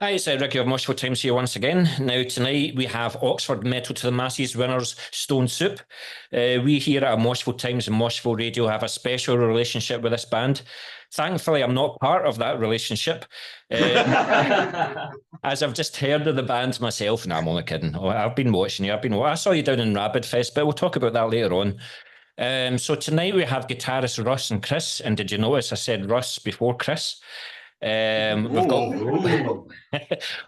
Hi, it's Ricky of Moshville Times here once again. Now, tonight we have Oxford Metal to the Masses winners Stone Soup. We here at Moshville Times and Moshville Radio have a special relationship with this band. Thankfully, I'm not part of that relationship, as I've just heard of the band myself. No, I'm only kidding. I've been watching you. I saw you down in Rabid Fest, but we'll talk about that later on. So tonight we have guitarist Russ and Chris. And did you notice I said Russ before Chris? We've got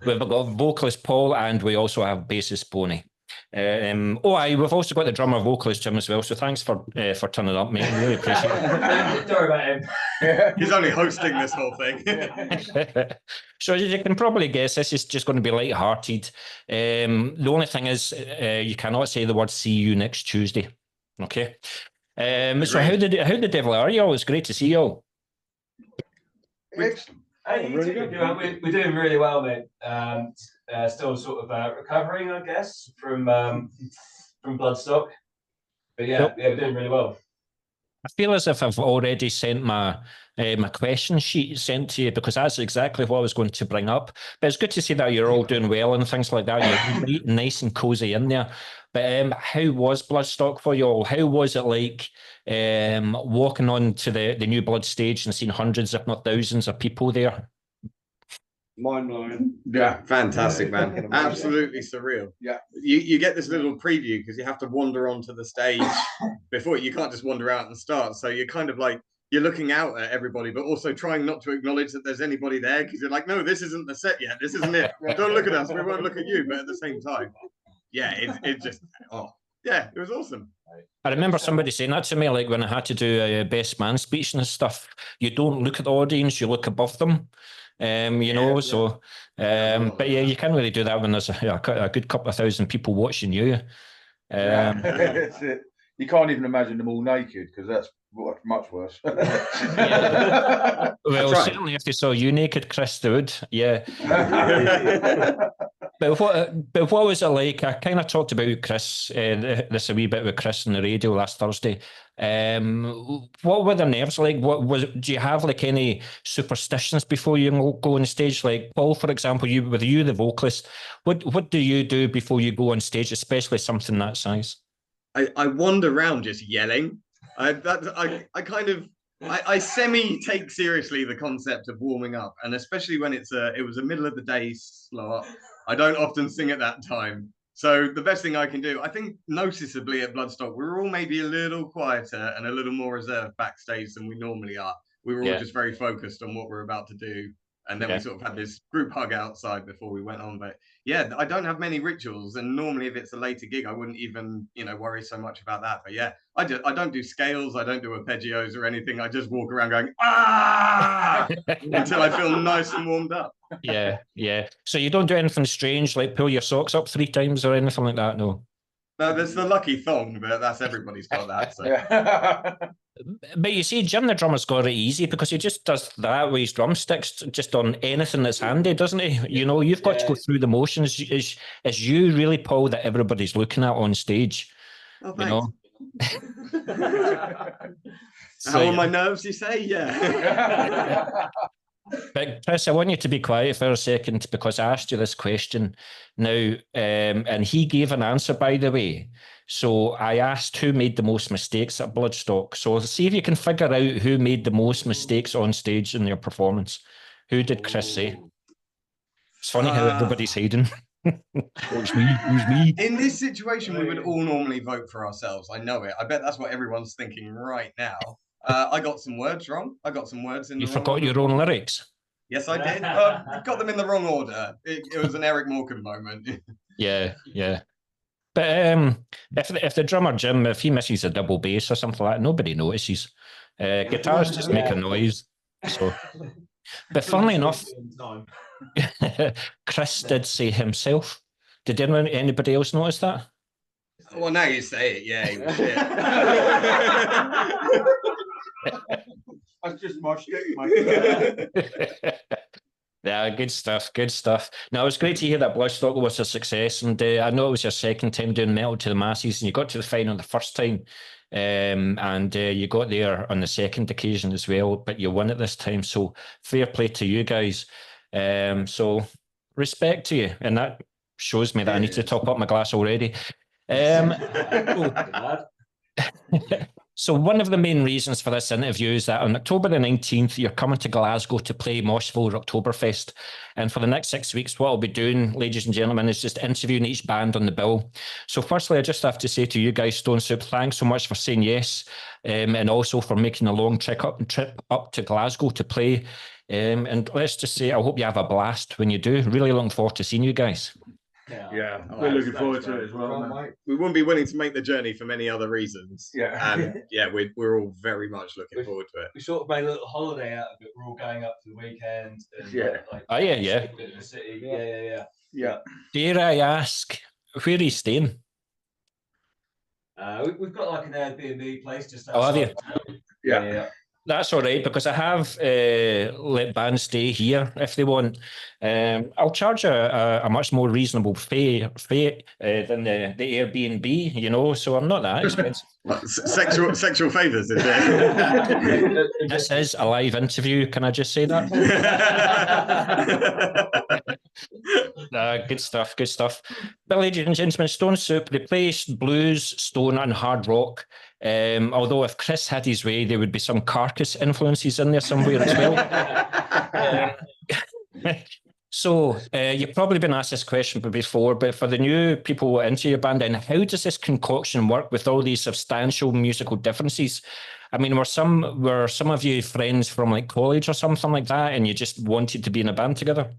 we've got vocalist Paul, and we also have bassist Bonnie. We've also got the drummer vocalist Jim as well. So thanks for turning up, mate. Really appreciate it. Don't worry about him. He's only hosting this whole thing. So as you can probably guess, this is just going to be light-hearted. The only thing is, you cannot say the word "see you" next Tuesday. Okay. So how the devil are you all? It's great to see you all. Excellent. Hey, really good. We're doing really well, mate. Still sort of recovering, I guess, from Bloodstock. But yeah, we're doing really well. I feel as if I've already sent my question sheet sent to you, because that's exactly what I was going to bring up. But it's good to see that you're all doing well and things like that. You're nice and cozy in there. But how was Bloodstock for you all? How was it like walking on to the new Blood stage and seeing hundreds, if not thousands, of people there? Mind-blowing. Yeah, fantastic, man. Absolutely surreal. Yeah. You get this little preview because you have to wander onto the stage before. You can't just wander out and start. So you're kind of like, you're looking out at everybody, but also trying not to acknowledge that there's anybody there, because you're like, no, this isn't the set yet. This isn't it. Don't look at us. We won't look at you. But at the same time, yeah, it just, it was awesome. I remember somebody saying that to me, like when I had to do a best man speech and stuff. You don't look at the audience, you look above them. But yeah, you can't really do that when there's a good couple of thousand people watching you. That's it. You can't even imagine them all naked, because that's much worse. Well, certainly if they saw you naked, Chris, they would. Yeah. But what was it like? I kind of talked about Chris, this a wee bit with Chris on the radio last Thursday. What were the nerves like? Do you have like any superstitions before you go on stage? Like Paul, for example, you the vocalist, what do you do before you go on stage, especially something that size? I wander around just yelling. I semi take seriously the concept of warming up, and especially when it was a middle of the day slow up. I don't often sing at that time. So the best thing I can do, I think noticeably at Bloodstock, we were all maybe a little quieter and a little more reserved backstage than we normally are. We were all just very focused on what we're about to do. And then we sort of had this group hug outside before we went on. But yeah, I don't have many rituals. And normally if it's a later gig, I wouldn't even, worry so much about that. But yeah, I don't do scales. I don't do arpeggios or anything. I just walk around going, ah, until I feel nice and warmed up. Yeah. So you don't do anything strange, like pull your socks up 3 times or anything like that? No, there's the lucky thong, but that's everybody's got that. So. But you see, Jim the drummer's got it easy, because he just does that with his drumsticks, just on anything that's handy, doesn't he? You've got to go through the motions. Is you really, Paul, that everybody's looking at on stage? Oh, thanks. How are my nerves, you say? Yeah. But Chris, I want you to be quiet for a second, because I asked you this question now, and he gave an answer, by the way. So I asked who made the most mistakes at Bloodstock. So see if you can figure out who made the most mistakes on stage in their performance. Who did Chris say? It's funny how everybody's hiding. Who's me? In this situation, we would all normally vote for ourselves. I know it. I bet that's what everyone's thinking right now. I got some words wrong. I got some words in. You forgot your own lyrics. Yes, I did. Got them in the wrong order. It was an Eric Morecambe moment. Yeah. But if the drummer Jim, if he misses a double bass or something like that, nobody notices. Guitars just make a noise. So, but funnily enough, Chris did say himself. Did anybody else notice that? Well, now you say it, yeah, he was shit. That's just my shtick, mate. Yeah, good stuff. Now, it was great to hear that Bloodstock was a success, and I know it was your second time doing Metal to the Masses, and you got to the final the first time, and you got there on the second occasion as well, but you won it this time, so fair play to you guys. So respect to you, and that shows me that I need to top up my glass already. So one of the main reasons for this interview is that on October the 19th, you're coming to Glasgow to play Moshville Rocktoberfest. And for the next 6 weeks, what I'll be doing, ladies and gentlemen, is just interviewing each band on the bill. So firstly, I just have to say to you guys, Stone Soup, thanks so much for saying yes, and also for making a long trip up to Glasgow to play. And let's just say, I hope you have a blast when you do. Really looking forward to seeing you guys. Yeah, we're looking forward to it as well. We wouldn't be willing to make the journey for many other reasons. Yeah. And yeah, we're all very much looking forward to it. We sort of made a little holiday out of it. We're all going up for the weekend. And, like, Oh, yeah. a bit of the city. Yeah. Dare I ask, where are you staying? We've got like an Airbnb place just outside. Oh, have you? Yeah. That's all right, because I have let bands stay here if they want. I'll charge a much more reasonable fee than the Airbnb, you know, so I'm not that expensive. Sexual favours, is it? This is a live interview, can I just say that? Good stuff. But ladies and gentlemen, Stone Soup, they play blues, stone and hard rock. Although if Chris had his way, there would be some Carcass influences in there somewhere as well. So you've probably been asked this question before, but for the new people into your band, then how does this concoction work with all these substantial musical differences? I mean, were some of you friends from like college or something like that, and you just wanted to be in a band together?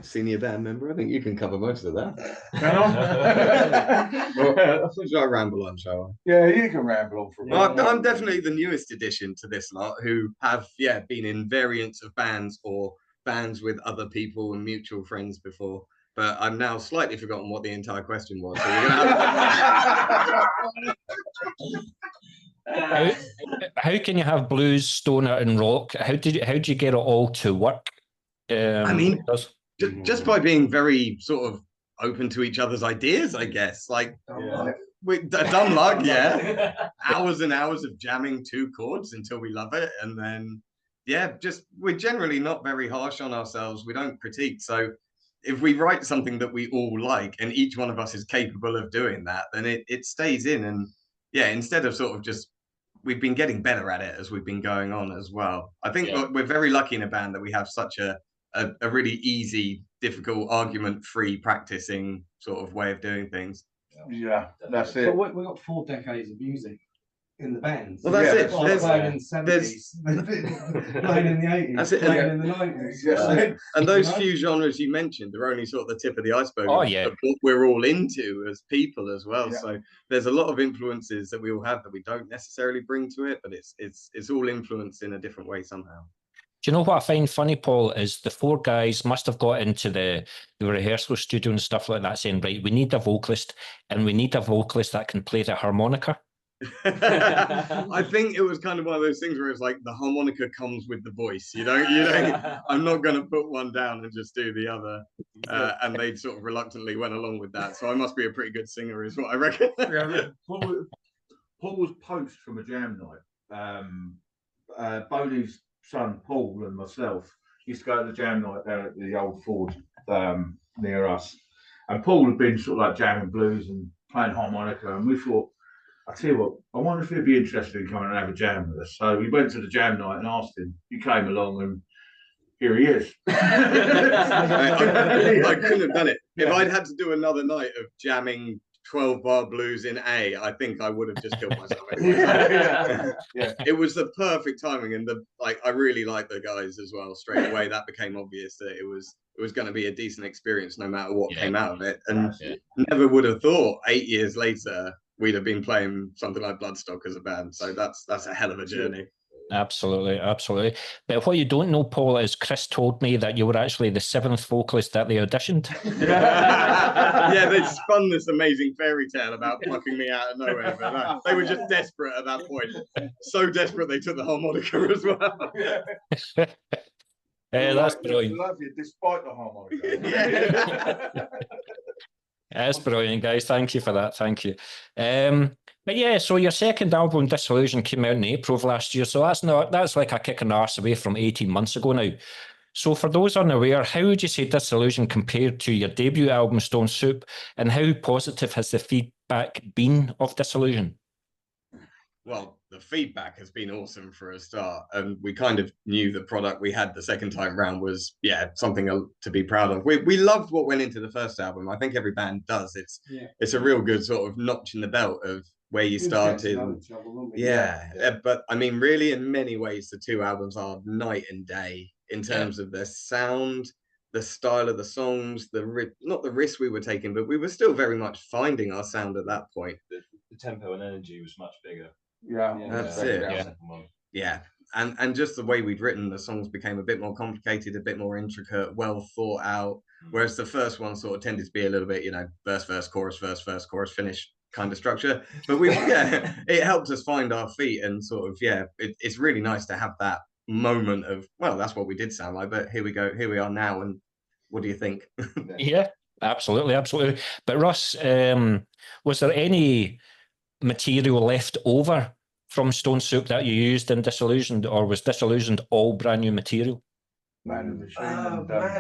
Senior band member, I think you can cover most of that. Can I? Well, should I ramble on, shall I? Yeah, you can ramble on for a bit. Well, I'm definitely the newest addition to this lot who have, been in variants of bands or bands with other people and mutual friends before. But I've now slightly forgotten what the entire question was. So we're gonna have... How can you have blues, stoner, and rock? How do you get it all to work? I mean, just by being very sort of open to each other's ideas, I guess. Like, with dumb luck, hours and hours of jamming two chords until we love it, and then we're generally not very harsh on ourselves. We don't critique. So if we write something that we all like, and each one of us is capable of doing that, then it stays in. And instead of sort of just, we've been getting better at it as we've been going on as well. I think we're very lucky in a band that we have such a really easy, difficult, argument-free practicing sort of way of doing things. Yeah, that's it. So we've got 4 decades of music in the band. Well, that's it. Playing in the 70s, playing in the 80s, that's it. playing in the 90s. And those few genres you mentioned are only sort of the tip of the iceberg of what we're all into as people as well. So there's a lot of influences that we all have that we don't necessarily bring to it, but it's all influenced in a different way somehow. Do you know what I find funny, Paul, is the 4 guys must have got into the rehearsal studio and stuff like that saying, right, we need a vocalist, and we need a vocalist that can play the harmonica. I think it was kind of one of those things where it's like the harmonica comes with the voice. You don't I'm not going to put one down and just do the other. And they sort of reluctantly went along with that. So I must be a pretty good singer is what I reckon. Paul's post from a jam night. Boney's son Paul and myself used to go to the jam night there at the old Ford near us, and Paul had been sort of like jamming blues and playing harmonica, and we thought, I tell you what, I wonder if he'd be interested in coming and have a jam with us. So we went to the jam night and asked him. He came along, and here he is. I couldn't have done it if I'd had to do another night of jamming 12-bar blues in A. I think I would have just killed myself. It was the perfect timing, and I really liked the guys as well. Straight away, that became obvious that it was going to be a decent experience no matter what came out of it. And never would have thought 8 years later we'd have been playing something like Bloodstock as a band. So that's a hell of a journey. Absolutely. But what you don't know, Paul, is Chris told me that you were actually the 7th vocalist that they auditioned. They spun this amazing fairy tale about plucking me out of nowhere. But no, they were just desperate at that point. So desperate they took the harmonica as well. That's brilliant. Love you despite the harmonica. That's brilliant, guys. Thank you for that. Thank you. But so your second album, Disillusion, came out in April of last year. So that's like a kick in the arse away from 18 months ago now. So for those unaware, how would you say Disillusion compared to your debut album, Stone Soup, and how positive has the feedback been of Disillusion? Well, the feedback has been awesome for a start, and we kind of knew the product we had the second time round was, something to be proud of. We loved what went into the first album. I think every band does. It's a real good sort of notch in the belt of where you started. But I mean, really, in many ways, the two albums are night and day in terms of their sound, the style of the songs, not the risks we were taking, but we were still very much finding our sound at that point. The tempo and energy was much bigger. That's it. And just the way we'd written the songs became a bit more complicated, a bit more intricate, well thought out. Whereas the first one sort of tended to be a little bit, verse, chorus, finish kind of structure. But it helped us find our feet and sort of, it's really nice to have that moment of, well, that's what we did sound like, but here we go, here we are now. And what do you think? Yeah, absolutely. But Russ, was there any material left over from Stone Soup that you used in Disillusioned, or was Disillusioned all brand new material? Man in the Machine. Man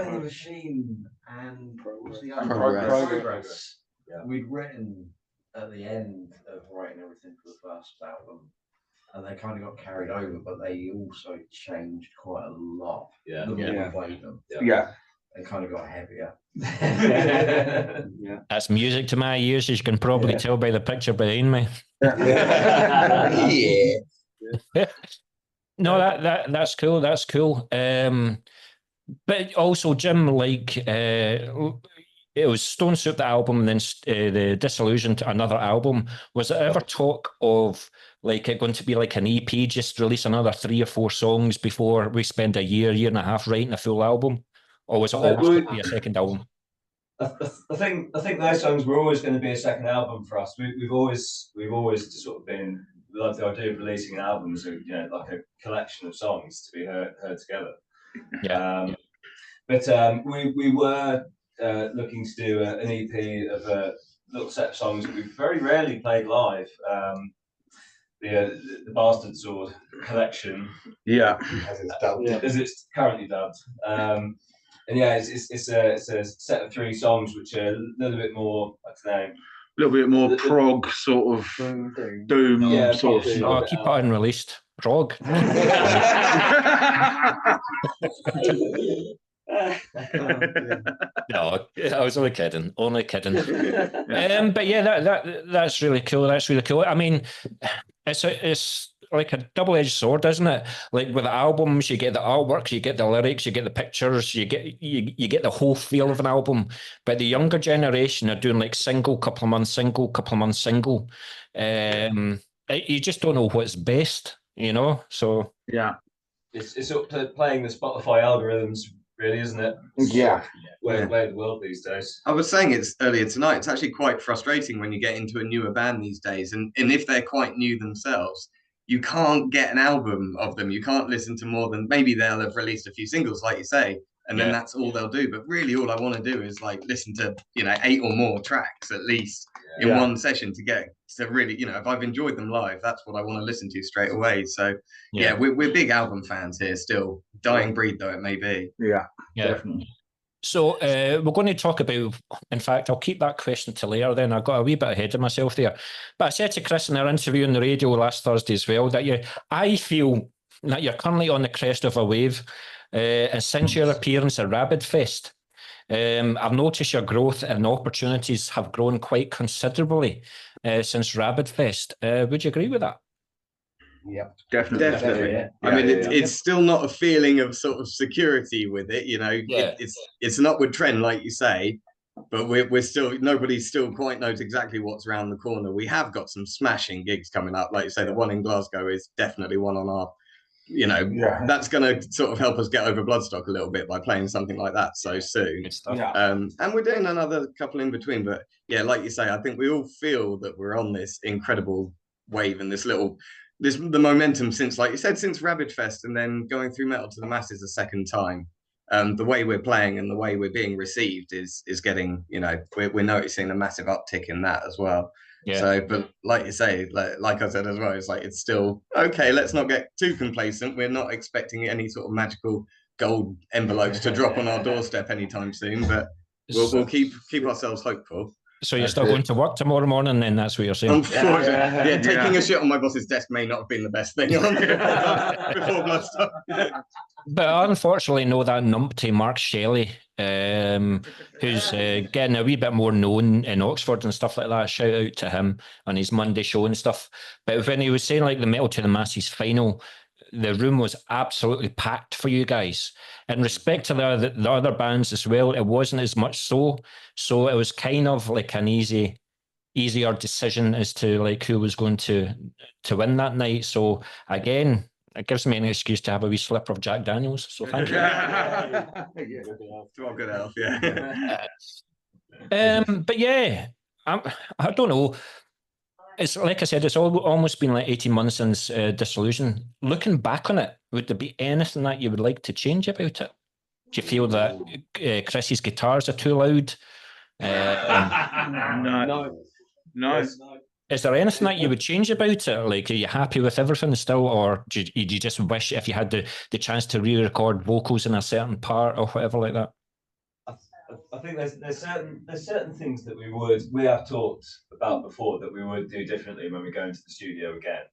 in the Machine and Progress. We'd written at the end of writing everything for the first album, and they kind of got carried over, but they also changed quite a lot. The more we played them. They kind of got heavier. That's music to my ears, as you can probably tell by the picture behind me. No, that's cool. That's cool. But also, Jim, like it was Stone Soup the album, and then the Disillusion to another album. Was there ever talk of like it going to be like an EP, just release another 3 or 4 songs before we spend a year and a half writing a full album, or was it always going to be a second album? I think those songs were always going to be a second album for us. We've always just sort of been like the idea of releasing an album as like a collection of songs to be heard together. But we were looking to do an EP of a little set of songs that we very rarely played live. The Bastard Sword collection, as it's currently dubbed. And it's a set of 3 songs which are a little bit more, I don't know, a little bit more prog sort of doom sort of. No, keep it unreleased. Prog. No, I was only kidding. But that's really cool. That's really cool. I mean, it's like a double-edged sword, isn't it? Like with the albums, you get the artwork, you get the lyrics, you get the pictures, you get the whole feel of an album. But the younger generation are doing like couple of months single. You just don't know what's best, So it's sort of playing the Spotify algorithms, really, isn't it? Where the world these days. I was saying it's earlier tonight. It's actually quite frustrating when you get into a newer band these days, and if they're quite new themselves, you can't get an album of them. You can't listen to more than, maybe they'll have released a few singles, like you say, and then that's all they'll do. But really, all I want to do is like listen to 8 or more tracks at least in one session to get to really, if I've enjoyed them live, that's what I want to listen to straight away. So we're big album fans here still, dying breed though it may be. Yeah, definitely. So we're going to talk about, in fact, I'll keep that question till later then. I got a wee bit ahead of myself there. But I said to Chris in our interview on the radio last Thursday as well, that I feel that you're currently on the crest of a wave. And since your appearance at Rabid Fest, I've noticed your growth and opportunities have grown quite considerably since Rabid Fest. Would you agree with that? Yep, definitely. I mean, it's still not a feeling of sort of security with it, it's an upward trend, like you say, but we're still, nobody still quite knows exactly what's around the corner. We have got some smashing gigs coming up, like you say. The one in Glasgow is definitely one on our, that's going to sort of help us get over Bloodstock a little bit by playing something like that so soon. And we're doing another couple in between, but like you say, I think we all feel that we're on this incredible wave and the momentum since, like you said, since Rabid Fest, and then going through Metal to the Masses a second time. The way we're playing and the way we're being received is getting, we're noticing a massive uptick in that as well. So, but like you say, like I said as well, it's like, it's still okay. Let's not get too complacent. We're not expecting any sort of magical gold envelopes to drop on our doorstep anytime soon, but we'll keep ourselves hopeful. So you're still going to work tomorrow morning, then? That's what you're saying? Unfortunately, taking a shit on my boss's desk may not have been the best thing on before Bloodstock. But unfortunately, know that numpty Mark Shelley, who's getting a wee bit more known in Oxford and stuff like that. Shout out to him on his Monday show and stuff. But when he was saying like the Metal to the Masses final, the room was absolutely packed for you guys. In respect to the other bands as well, it wasn't as much so. So it was kind of like an easier decision as to like who was going to win that night. So again, it gives me an excuse to have a wee slipper of Jack Daniels. So thank you. To our good health, yeah. But yeah, I don't know. It's like I said, it's almost been like 18 months since Dissolution. Looking back on it, would there be anything that you would like to change about it? Do you feel that Chris's guitars are too loud? No. Is there anything that you would change about it? Like, are you happy with everything still, or do you just wish if you had the chance to re-record vocals in a certain part or whatever like that? I think there's certain things that we have talked about before that we would do differently when we go into the studio again,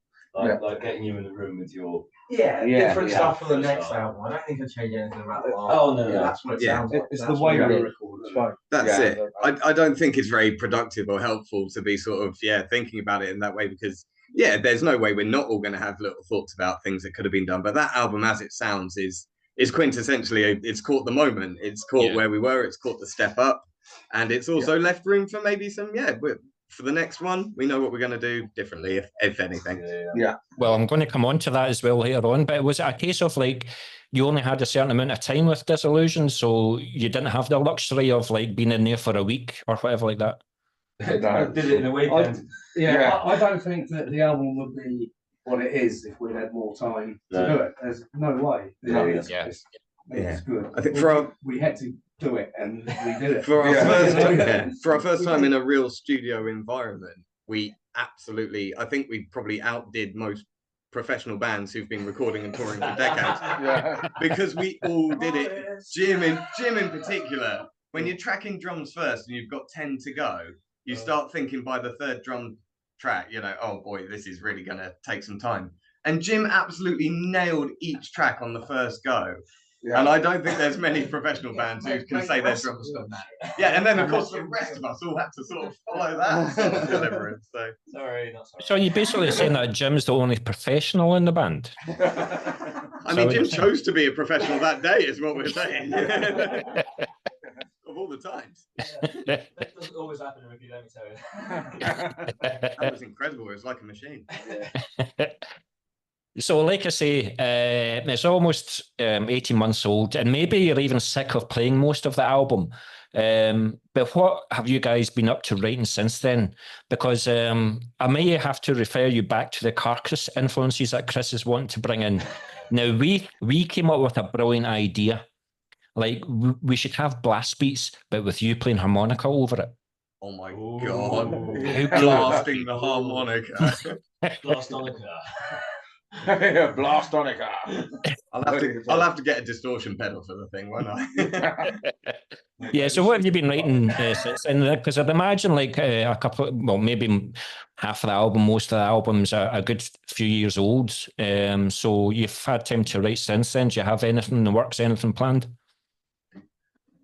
like getting you in the room with your different stuff for the next album. I don't think I'll change anything about the art. Oh no, that's what it sounds like. It's the way we record. That's it. I don't think it's very productive or helpful to be sort of thinking about it in that way, because there's no way we're not all going to have little thoughts about things that could have been done. But that album, as it sounds, is quintessentially, it's caught the moment, it's caught where we were, it's caught the step up, and it's also left room for maybe some for the next one we know what we're going to do differently, if anything. Well, I'm going to come on to that as well later on, but was it a case of like you only had a certain amount of time with Dissolution, so you didn't have the luxury of like being in there for a week or whatever like that? Did it in a weekend. I don't think that the album would be what it is if we'd had more time to do it. There's no way. It's good. I think we had to do it, and we did it. For our first time in a real studio environment, we absolutely, I think we probably outdid most professional bands who've been recording and touring for decades. Because we all did it. Jim in particular, when you're tracking drums first and you've got 10 to go, you start thinking by the third drum track, oh boy, this is really going to take some time. And Jim absolutely nailed each track on the first go. And I don't think there's many professional bands who can say their drummers done that. And then of course the rest of us all had to sort of follow that sort of deliverance. So sorry. So you're basically saying that Jim's the only professional in the band? I mean, Jim chose to be a professional that day, is what we're saying. Of all the times. That doesn't always happen with you, let me tell you. That was incredible. It was like a machine. So like I say, it's almost 18 months old, and maybe you're even sick of playing most of the album. But what have you guys been up to writing since then? Because I may have to refer you back to the Carcass influences that Chris is wanting to bring in. Now, we came up with a brilliant idea. Like, we should have blast beats, but with you playing harmonica over it. Oh my God. Blasting the harmonica. Blastonica. Blastonica. I'll have to get a distortion pedal for the thing, won't I? So what have you been writing since? Because I'd imagine like a couple, well, maybe half of the album, most of the albums are a good few years old. So you've had time to write since then. Do you have anything in the works, anything planned?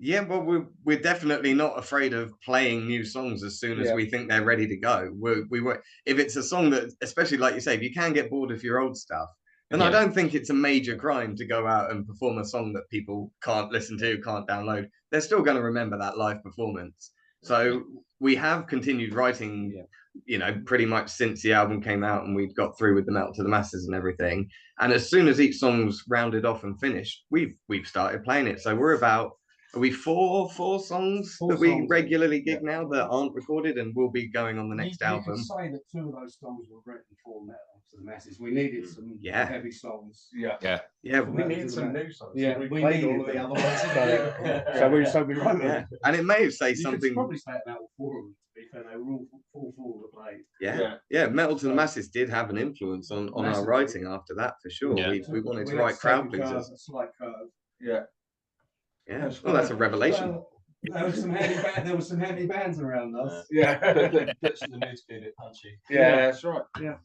Yeah, well, we're definitely not afraid of playing new songs as soon as we think they're ready to go. If it's a song that, especially like you say, if you can get bored of your old stuff, then I don't think it's a major crime to go out and perform a song that people can't listen to, can't download. They're still going to remember that live performance. So we have continued writing, pretty much since the album came out and we'd got through with the Metal to the Masses and everything. And as soon as each song's rounded off and finished, we've started playing it. So we're about... Are we four songs that we regularly gig now that aren't recorded and will be going on the next album? You could say that 2 of those songs were written for Metal to the Masses. We needed some heavy songs. We needed some new songs. We played all of the other ones. So we wrote them. And it may have said you something. Could probably say it about all 4 of them. To be fair, they were all 4 that played. Yeah. Metal to the Masses did have an influence on our writing after that for sure. We wanted to write crowd pleasers. A slight curve. Yeah. Yeah. Well, that's a revelation. Well, there was some heavy bands around us. Yeah. Puts in the mood to be a bit punchy. Yeah, that's right. Yeah.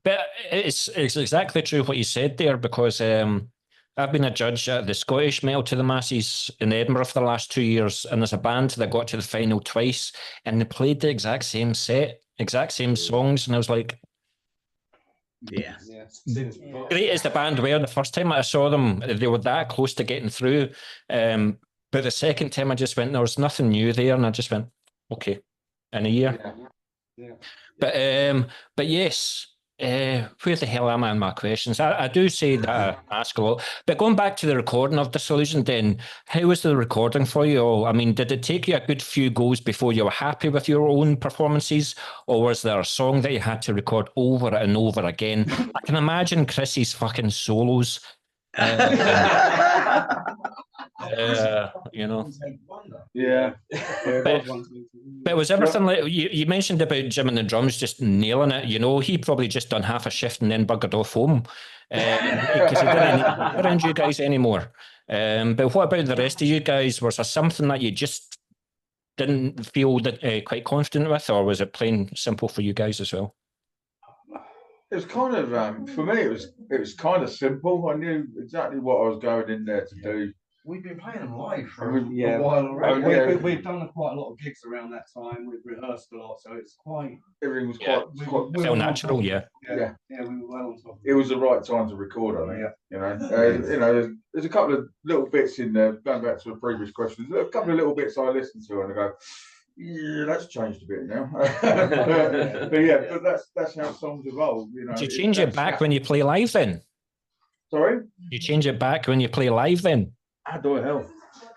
But it's exactly true what you said there, because I've been a judge at the Scottish Metal to the Masses in Edinburgh for the last 2 years, and there's a band that got to the final twice, and they played the exact same set, exact same songs, and I was like, Yeah. great as the band were the first time I saw them, they were that close to getting through. But the second time I just went, there was nothing new there, and I just went, okay, in a year. Yeah. But yes, where the hell am I in my questions? I do say that I ask a lot. But going back to the recording of Disillusion then, how was the recording for you all? I mean, did it take you a good few goes before you were happy with your own performances? Or was there a song that you had to record over and over again? I can imagine Chrissy's fucking solos. You know. Yeah. But was everything like you mentioned about Jim and the drums just nailing it? You know, he probably just done half a shift and then buggered off home because he didn't need to be around you guys anymore. But what about the rest of you guys? Was there something that you just didn't feel that quite confident with, or was it plain simple for you guys as well? It was kind of for me. It was kind of simple. I knew exactly what I was going in there to do. We've been playing them live for a while already. We've done quite a lot of gigs around that time. We've rehearsed a lot, so it's quite. Everything was quite felt natural, yeah. We were well on top. It was the right time to record, I think. You know, there's a couple of little bits in there. Going back to the previous questions, a couple of little bits I listened to and I go, yeah, that's changed a bit now. but that's how songs evolve. You know, do you change it back when you play live then? Sorry? You change it back when you play live then? I do it hell.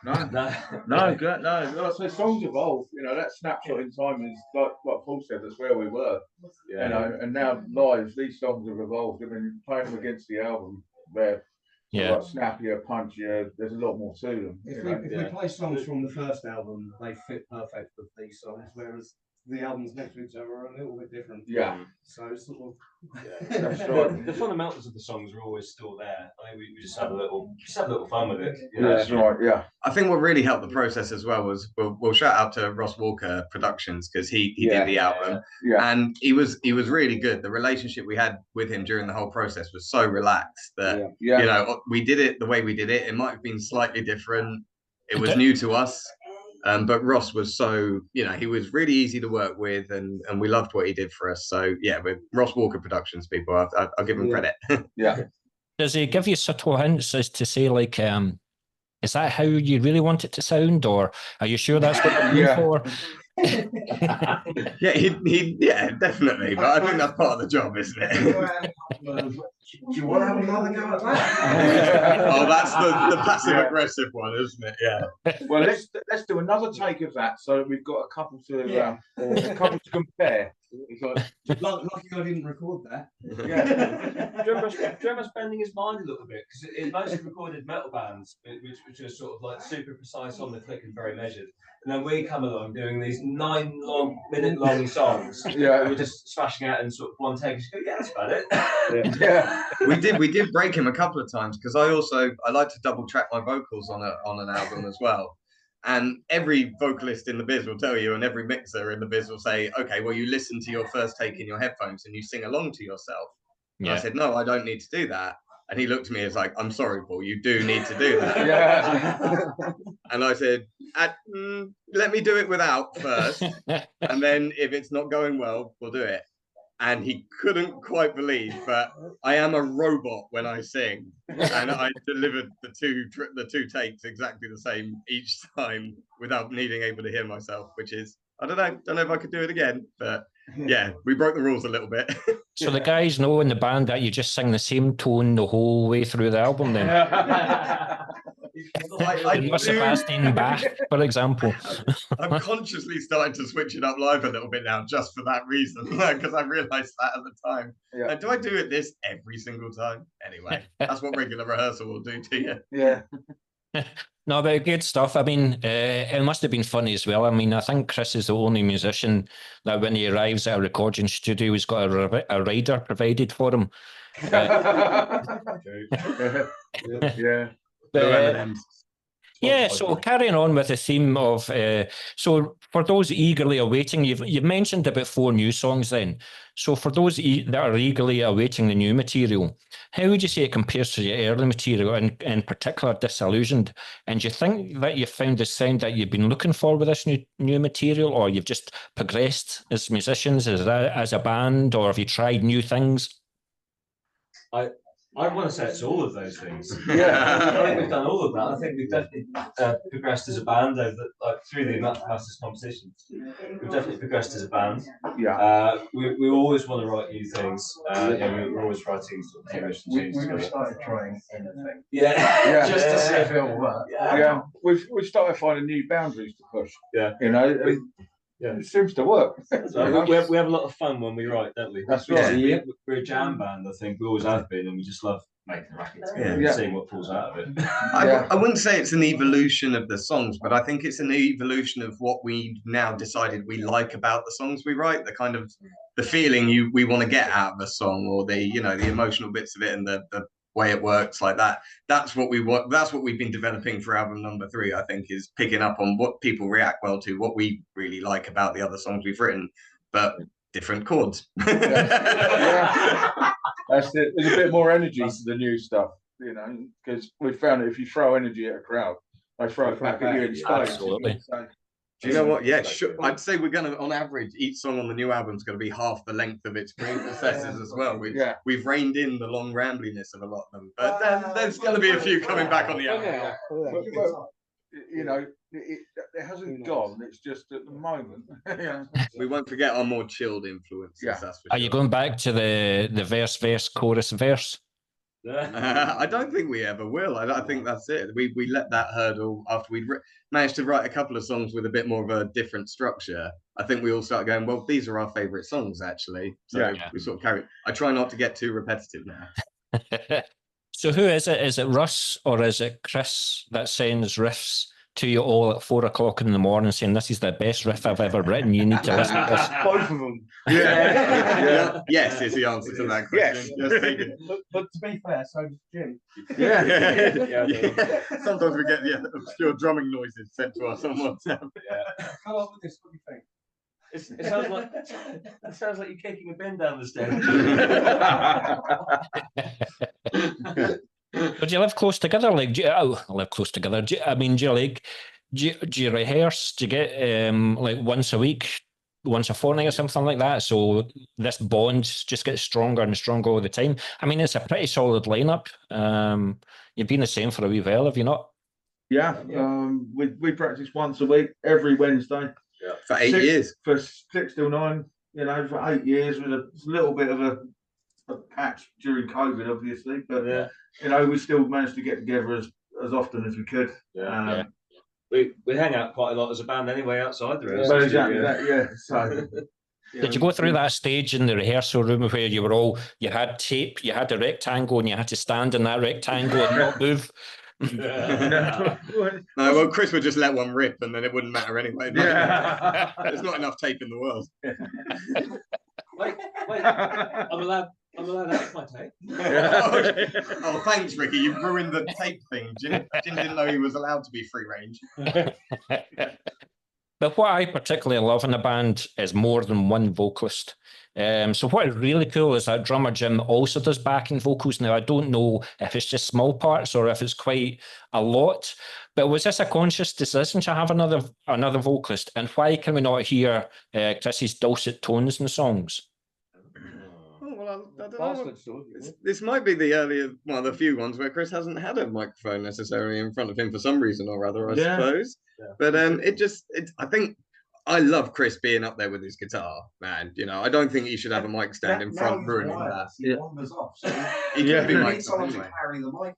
No. Like I say, songs evolve. You know, that snapshot in time is like Paul said. That's where we were. Yeah. You know, and now live, these songs have evolved. I mean, playing them against the album, they're like snappier, punchier. There's a lot more to them. If we play songs from the first album, they fit perfect with these songs, whereas the albums next to each other are a little bit different. Yeah. So sort of. That's right. The fundamentals of the songs are always still there. I think we just had a little fun with it. You know? That's right. Yeah. I think what really helped the process as well was we'll shout out to Ross Walker Productions because he did the album and he was really good. The relationship we had with him during the whole process was so relaxed that you know we did it the way we did it. It might have been slightly different. It was new to us. But Ross was so, you know, he was really easy to work with and we loved what he did for us. So, yeah, with Ross Walker Productions, people, I'll give him credit. Does he give you subtle hints as to say, like, is that how you really want it to sound? Or are you sure that's what you're looking for? Yeah, definitely. But I think that's part of the job, isn't it? Do you want to have another go at that? Oh, that's the passive aggressive one, isn't it? Yeah. Well, let's do another take of that so that we've got a couple to compare. Lucky I didn't record that. Yeah. Do you remember spending his mind a little bit? Because in most recorded metal bands, which are sort of like super precise on the click and very measured, and then we come along doing these 9-minute long songs. Yeah, we're just smashing out in sort of one take. Just go, yeah, that's about it. Yeah. We did break him a couple of times because I like to double track my vocals on an album as well. And every vocalist in the biz will tell you, and every mixer in the biz will say, okay, well, you listen to your first take in your headphones and you sing along to yourself. And I said, no, I don't need to do that. And he looked at me as like, I'm sorry, Paul, you do need to do that. And I said, let me do it without first. And then if it's not going well, we'll do it. And he couldn't quite believe, but I am a robot when I sing, and I delivered the two takes exactly the same each time without able to hear myself, which is I don't know if I could do it again, but yeah, we broke the rules a little bit. So the guys know in the band that you just sing the same tone the whole way through the album then? Sebastian Bach, for example. I'm consciously starting to switch it up live a little bit now just for that reason, because I realised that at the time. Yeah. And do I do it this every single time? Anyway, that's what regular rehearsal will do to you. Yeah. No, but good stuff. I mean, it must have been funny as well. I mean, I think Chris is the only musician that when he arrives at a recording studio, he's got a rider provided for him. Yeah. But, M&Ms. Yeah, so carrying on with the theme of, so for those eagerly awaiting, you've mentioned about 4 new songs then. So for those that are eagerly awaiting the new material, how would you say it compares to your early material, and in particular Disillusioned? And do you think that you've found the sound that you've been looking for with this new material, or you've just progressed as musicians, as a band, or have you tried new things? I want to say it's all of those things. I think we've done all of that. I think we've definitely progressed as a band through the Masters competition. We've definitely progressed as a band. We always want to write new things. We're always writing sort of new original tunes. We've started trying anything. Just to see if it'll work. We've started finding new boundaries to push. It seems to work. We have a lot of fun when we write, don't we? That's right. We're a jam band, I think. We always have been, and we just love making the racket together and seeing what falls out of it. I wouldn't say it's an evolution of the songs, but I think it's an evolution of what we now decided we like about the songs we write, the kind of the feeling we want to get out of a song, or the the emotional bits of it, and the way it works like that. That's what we've been developing for album number 3, I think, is picking up on what people react well to, what we really like about the other songs we've written, but different chords. That's it. There's a bit more energy to the new stuff, because we found that if you throw energy at a crowd, they throw it back at you in spades. Absolutely. Do you know what? Yeah, I'd say we're going to, on average, each song on the new album is going to be half the length of its predecessors as well. We've reined in the long rambliness of a lot of them, but then there's going to be a few coming back on the album. It hasn't gone. It's just at the moment. We won't forget our more chilled influences. That's for sure. Are you going back to the verse, chorus, verse? I don't think we ever will. I think that's it. We let that hurdle after we'd managed to write a couple of songs with a bit more of a different structure. I think we all started going, well, these are our favourite songs, actually. So we sort of carry. I try not to get too repetitive now. So who is it? Is it Russ or is it Chris that sends riffs to you all at 4 o'clock in the morning saying, this is the best riff I've ever written, you need to listen to this? Both of them. Yes is the answer to that question. Yes. But to be fair, so does Jim. Sometimes we get obscure drumming noises sent to us on WhatsApp. Come on with this, what do you think? It sounds like you're kicking a bin down the stairs. Do you live close together? Live close together. Do you rehearse? Do you get once a week, once a fortnight or something like that? So this bond just gets stronger and stronger all the time. I mean, it's a pretty solid lineup. You've been the same for a wee while, have you not? Yeah. We practice once a week, every Wednesday. For 8 years. For 6 till 9, for 8 years, with a little bit of a patch during COVID, obviously, but we still managed to get together as often as we could. We hang out quite a lot as a band anyway outside the rehearsal. Well, exactly that, So, did you go through that stage in the rehearsal room where you had tape, you had a rectangle, and you had to stand in that rectangle and not move? No, well, Chris would just let one rip and then it wouldn't matter anyway. There's not enough tape in the world. Wait, I'm allowed to have my tape. Oh, thanks, Ricky. You've ruined the tape thing. Jim didn't know he was allowed to be free range. But what I particularly love in a band is more than one vocalist. So what is really cool is that drummer Jim also does backing vocals. Now, I don't know if it's just small parts or if it's quite a lot, but was this a conscious decision to have another vocalist? And why can we not hear Chris's dulcet tones in the songs? Well, I don't know. This might be one of the few ones where Chris hasn't had a microphone necessarily in front of him for some reason or other, I suppose. But I think I love Chris being up there with his guitar, man. I don't think he should have a mic stand in front ruining that. He wanders off. So he can be need someone to carry the mic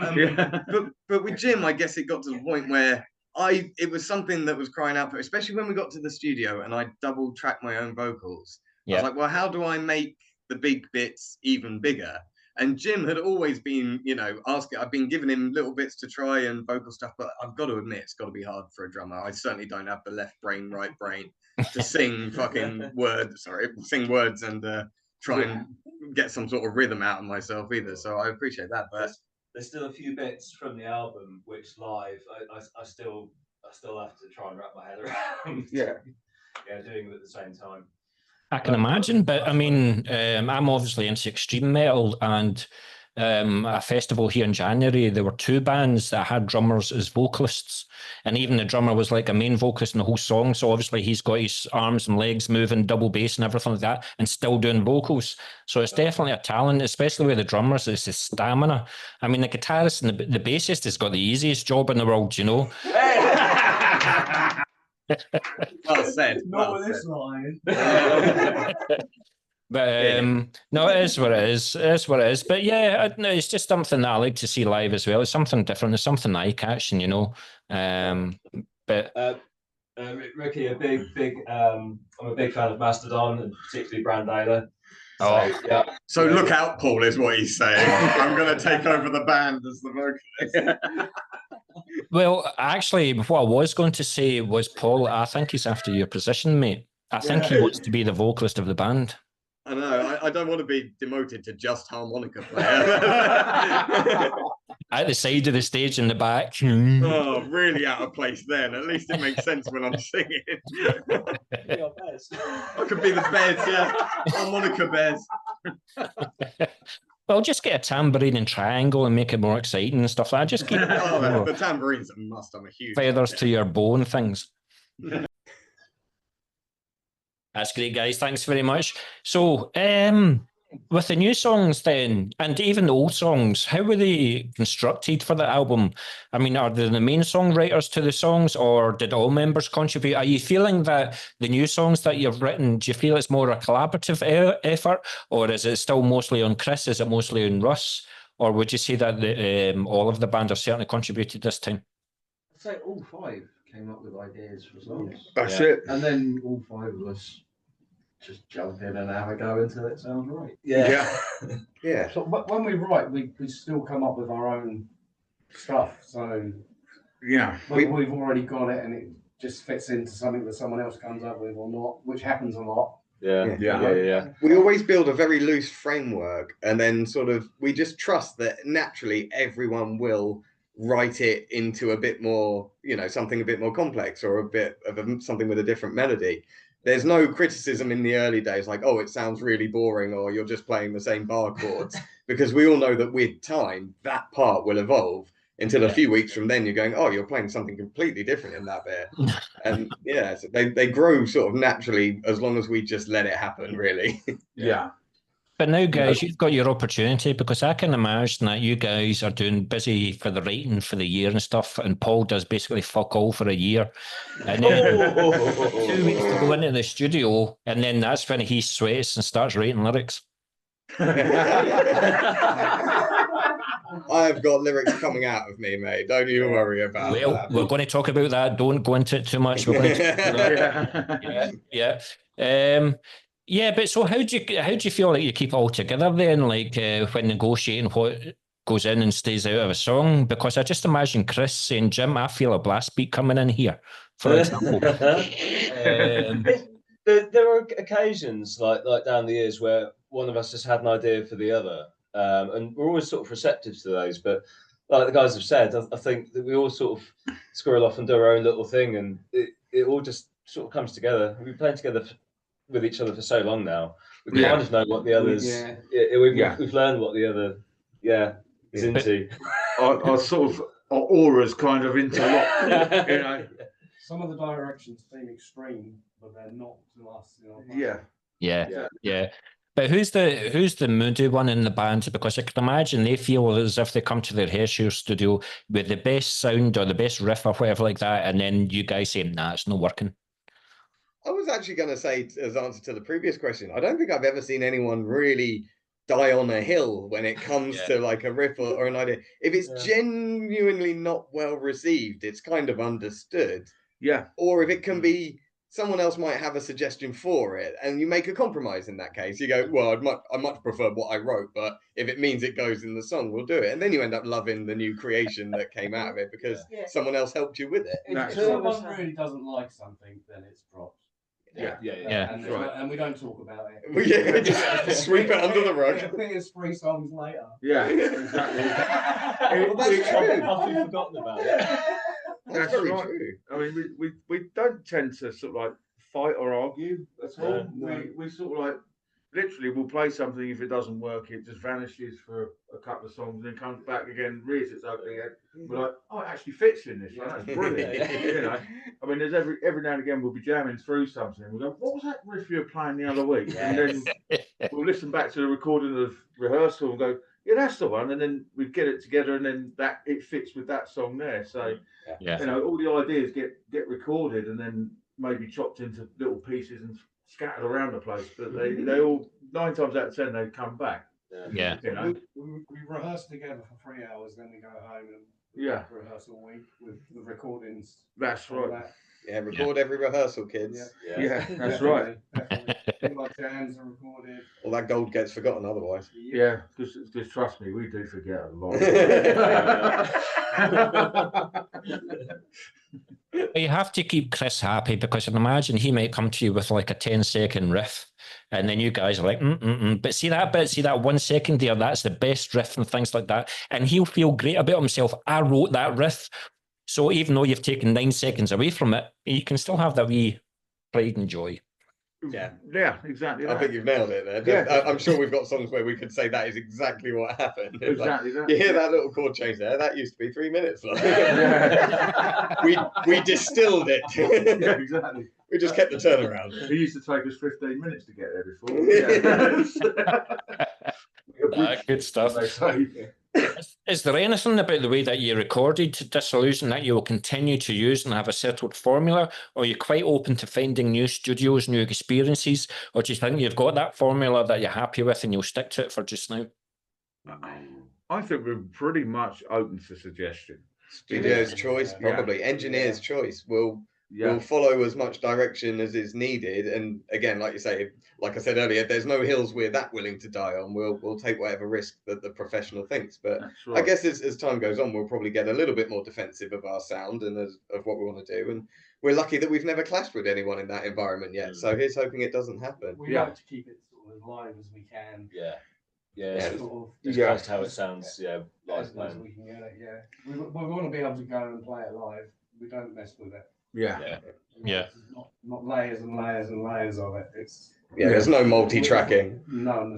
after. But with Jim, I guess it got to the point where it was something that was crying out for, especially when we got to the studio and I double tracked my own vocals. I was like, well, how do I make the big bits even bigger? And Jim had always been, asking. I've been giving him little bits to try and vocal stuff, but I've got to admit, it's got to be hard for a drummer. I certainly don't have the left brain, right brain to sing sing words and try and get some sort of rhythm out of myself either. So I appreciate that. But there's still a few bits from the album which live I still have to try and wrap my head around. Yeah, doing them at the same time. I can imagine, but I mean, I'm obviously into extreme metal, and a festival here in January, there were 2 bands that had drummers as vocalists, and even the drummer was like a main vocalist in the whole song. So obviously he's got his arms and legs moving, double bass and everything like that, and still doing vocals. So it's definitely a talent, especially with the drummers. It's the stamina. I mean, the guitarist and the bassist has got the easiest job in the world, you know. Well said. Not with this line. But no, it is what it is. It is what it is. But yeah, no, it's just something that I like to see live as well. It's something different. It's something eye-catching, you know. But Ricky, I'm a big fan of Mastodon, and particularly Brandala. So look out, Paul, is what he's saying. I'm going to take over the band as the vocalist. Well, actually, what I was going to say was, Paul, I think he's after your position, mate. I think he wants to be the vocalist of the band. I know. I don't want to be demoted to just harmonica player. At the side of the stage in the back. Oh, really out of place then. At least it makes sense when I'm singing. I could be the Bears, harmonica Bears. Well, just get a tambourine and triangle and make it more exciting and stuff like that. Just keep the tambourine's a must. I'm a huge feathers to your bow and things. That's great, guys. Thanks very much. So, with the new songs then, and even the old songs, how were they constructed for the album? I mean, are they the main songwriters to the songs, or did all members contribute? Are you feeling that the new songs that you've written, do you feel it's more a collaborative effort, or is it still mostly on Chris? Is it mostly on Russ? Or would you say that all of the band have certainly contributed this time? I'd say all 5 came up with ideas for songs. That's it. And then all 5 of us just jump in and have a go until it sounds right. Yeah. So when we write, we still come up with our own stuff. So we've already got it, and it just fits into something that someone else comes up with or not, which happens a lot. Yeah. We always build a very loose framework, and then sort of we just trust that naturally everyone will write it into a bit more, something a bit more complex, or a bit of something with a different melody. There's no criticism in the early days like, oh, it sounds really boring, or you're just playing the same bar chords, because we all know that with time, that part will evolve until a few weeks from then you're going, oh, you're playing something completely different in that bit. And so they grow sort of naturally as long as we just let it happen, really. But now, guys, you've got your opportunity, because I can imagine that you guys are doing busy for the writing for the year and stuff, and Paul does basically fuck all for a year. And then 2 weeks to go into the studio, and then that's when he sweats and starts writing lyrics. I've got lyrics coming out of me, mate. Don't you worry about that. We're going to talk about that. Don't go into it too much. We're going to talk about that. Yeah, but so how do you feel like you keep it all together then, like when negotiating what goes in and stays out of a song? Because I just imagine Chris saying, Jim, I feel a blast beat coming in here, for example. There are occasions like down the years where one of us has had an idea for the other, and we're always sort of receptive to those. But like the guys have said, I think that we all sort of squirrel off and do our own little thing, and it all just sort of comes together. We've been playing together with each other for so long now. We kind of know what the others. We've learned what the other is into. Our sort of our auras kind of interlock. Some of the directions seem extreme, but they're not to us. Yeah. But who's the moody one in the band? Because I can imagine they feel as if they come to their hairshare studio with the best sound or the best riff or whatever like that, and then you guys say, nah, it's not working. I was actually going to say, as answer to the previous question, I don't think I've ever seen anyone really die on a hill when it comes to like a riff or an idea. If it's genuinely not well received, it's kind of understood. Yeah. Or if it can be, someone else might have a suggestion for it, and you make a compromise in that case. You go, well, I much prefer what I wrote, but if it means it goes in the song, we'll do it. And then you end up loving the new creation that came out of it because someone else helped you with it. If someone really doesn't like something, then it's dropped. Yeah. And we don't talk about it. Yeah, just sweep it under the rug. I think it's 3 songs later. Yeah, exactly. Well, that's true. I've forgotten about it. That's very right. true. I mean, we don't tend to sort of like fight or argue at all. No. We sort of like literally we'll play something. If it doesn't work, it just vanishes for a couple of songs and then comes back again, rears its ugly head. We're like, oh, it actually fits in this one. That's brilliant. You know, I mean, there's every now and again we'll be jamming through something. And we'll go, what was that riff you were playing the other week? And then we'll listen back to the recording of rehearsal and go, yeah, that's the one. And then we get it together, and then that it fits with that song there. So you know, all the ideas get recorded and then maybe chopped into little pieces and scattered around the place. But they all 9 times out of 10 they come back. Yeah. You know? We rehearse together for 3 hours, then we go home and rehearse all week with the recordings. That's right. Yeah, record every rehearsal, kids. Yeah, that's right. All our jams are recorded. All that gold gets forgotten otherwise. Yeah, because trust me, we do forget a lot. You have to keep Chris happy, because I can imagine he might come to you with like a 10-second riff, and then you guys are like, but see that bit, see that 1 second there, that's the best riff and things like that. And he'll feel great about himself. I wrote that riff. So even though you've taken 9 seconds away from it, you can still have that wee pride and joy. Yeah, exactly. I think you've nailed it there. Yeah. I'm sure we've got songs where we could say that is exactly what happened. Exactly like, that. You hear that little chord change there? That used to be 3 minutes. Like. we distilled it. Yeah, exactly. We just kept the turnaround. It used to take us 15 minutes to get there before. Good stuff. Is there anything about the way that you recorded Disillusion that you will continue to use and have a settled formula? Or are you quite open to finding new studios, new experiences? Or do you think you've got that formula that you're happy with and you'll stick to it for just now? I think we're pretty much open to suggestion. Studio's choice, probably. Engineer's choice. We'll follow as much direction as is needed. And again, like you say, like I said earlier, there's no hills we're that willing to die on. We'll take whatever risk that the professional thinks. But I guess as time goes on, we'll probably get a little bit more defensive of our sound and of what we want to do. And we're lucky that we've never clashed with anyone in that environment yet. So here's hoping it doesn't happen. We like to keep it sort of as live as we can. Just close to how it sounds. As we can get it. We want to be able to go and play it live. We don't mess with it. Yeah. Not layers and layers and layers of it. It's there's no multi-tracking. No,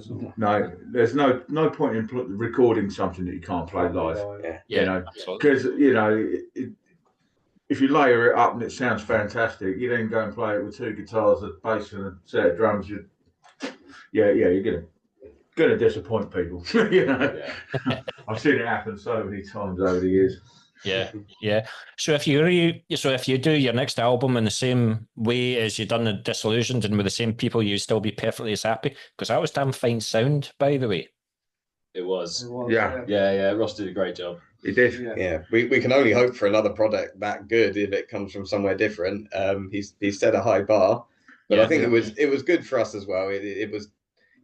there's no point in recording something that you can't play live. You know, because if you layer it up and it sounds fantastic, you then go and play it with 2 guitars, a bass, and a set of drums. You're gonna disappoint people. You know, I've seen it happen so many times over the years. Yeah. So if you do your next album in the same way as you done the Disillusioned and with the same people, you'd still be perfectly as happy, because that was damn fine sound, by the way. It was. Yeah. Ross did a great job. He did. Yeah. We can only hope for another product that good if it comes from somewhere different. He's set a high bar, but I think it was good for us as well. It was,